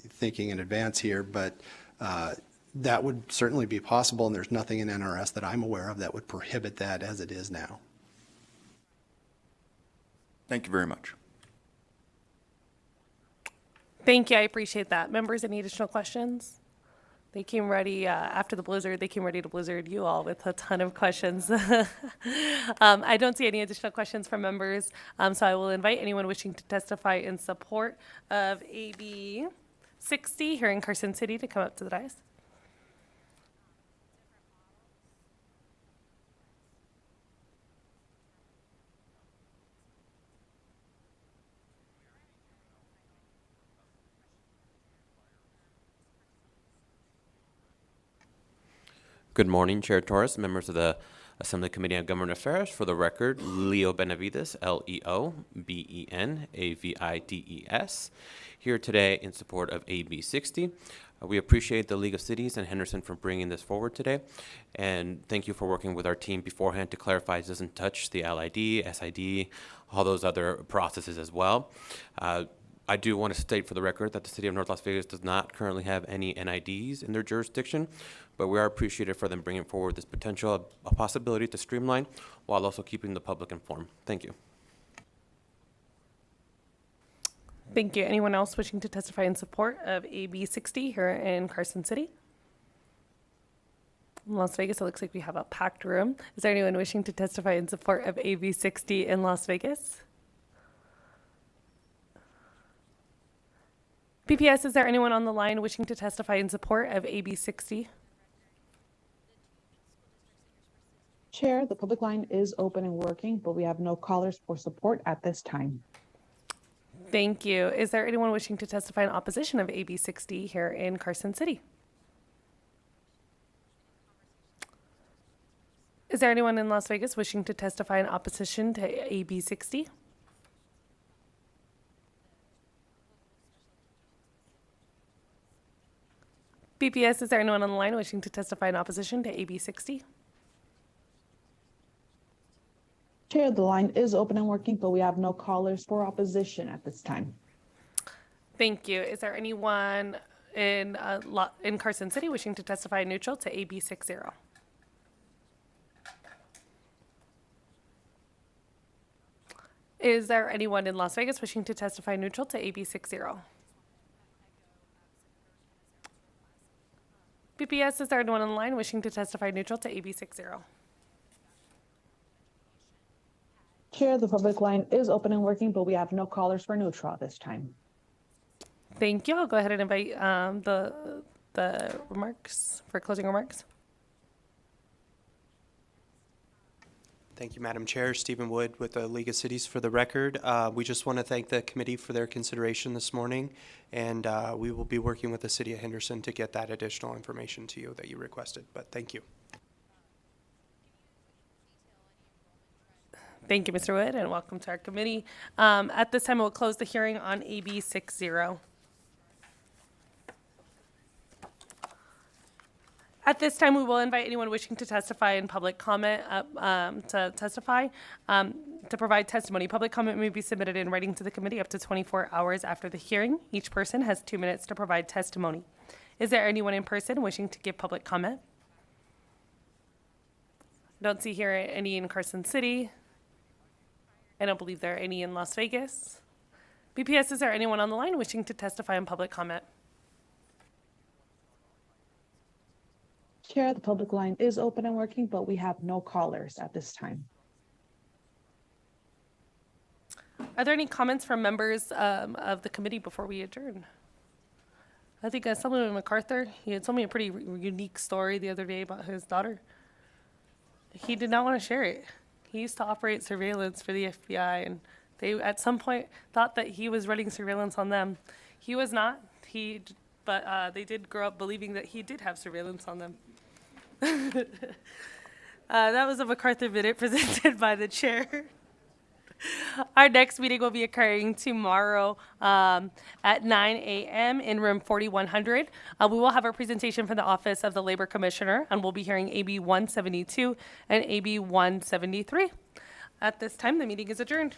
thinking in advance here, but that would certainly be possible, and there's nothing in NRS that I'm aware of that would prohibit that as it is now. Thank you very much. Thank you. I appreciate that. Members, any additional questions? They came ready after the blizzard. They came ready to blizzard you all with a ton of questions. I don't see any additional questions from members, so I will invite anyone wishing to testify in support of AB 60 here in Carson City to come up to the dais. Good morning, Chair Torres, members of the Assembly Committee on Government Affairs. For the record, Leo Benavides, L-E-O-B-E-N-A-V-I-D-E-S, here today in support of AB 60. We appreciate the League of Cities and Henderson for bringing this forward today, and thank you for working with our team beforehand to clarify it doesn't touch the LID, SID, all those other processes as well. I do want to state for the record that the City of North Las Vegas does not currently have any NIDs in their jurisdiction, but we are appreciative for them bringing forward this potential, a possibility to streamline while also keeping the public informed. Thank you. Thank you. Anyone else wishing to testify in support of AB 60 here in Carson City? In Las Vegas, it looks like we have a packed room. Is there anyone wishing to testify in support of AB 60 in Las Vegas? PPS, is there anyone on the line wishing to testify in support of AB 60? Chair, the public line is open and working, but we have no callers for support at this time. Thank you. Is there anyone wishing to testify in opposition of AB 60 here in Carson City? Is there anyone in Las Vegas wishing to testify in opposition to AB 60? BPS, is there anyone on the line wishing to testify in opposition to AB 60? Chair, the line is open and working, but we have no callers for opposition at this time. Thank you. Is there anyone in Carson City wishing to testify neutral to AB 60? Is there anyone in Las Vegas wishing to testify neutral to AB 60? BPS, is there anyone on the line wishing to testify neutral to AB 60? Chair, the public line is open and working, but we have no callers for neutral at this time. Thank you. I'll go ahead and invite the remarks for closing remarks. Thank you, Madam Chair. Stephen Wood with the League of Cities. For the record, we just want to thank the committee for their consideration this morning, and we will be working with the City of Henderson to get that additional information to you that you requested. But thank you. Thank you, Mr. Wood, and welcome to our committee. At this time, we'll close the hearing on AB 60. At this time, we will invite anyone wishing to testify in public comment to testify, to provide testimony. Public comment may be submitted in writing to the committee up to 24 hours after the hearing. Each person has 2 minutes to provide testimony. Is there anyone in person wishing to give public comment? I don't see here any in Carson City. I don't believe there are any in Las Vegas. BPS, is there anyone on the line wishing to testify in public comment? Chair, the public line is open and working, but we have no callers at this time. Are there any comments from members of the committee before we adjourn? I think Assemblyman MacArthur, he had told me a pretty unique story the other day about his daughter. He did not want to share it. He used to operate surveillance for the FBI, and they at some point thought that he was running surveillance on them. He was not. But they did grow up believing that he did have surveillance on them. That was a MacArthur Minute presented by the chair. Our next meeting will be occurring tomorrow at 9 a.m. in room 4100. We will have a presentation from the Office of the Labor Commissioner, and we'll be hearing AB 172 and AB 173. At this time, the meeting is adjourned.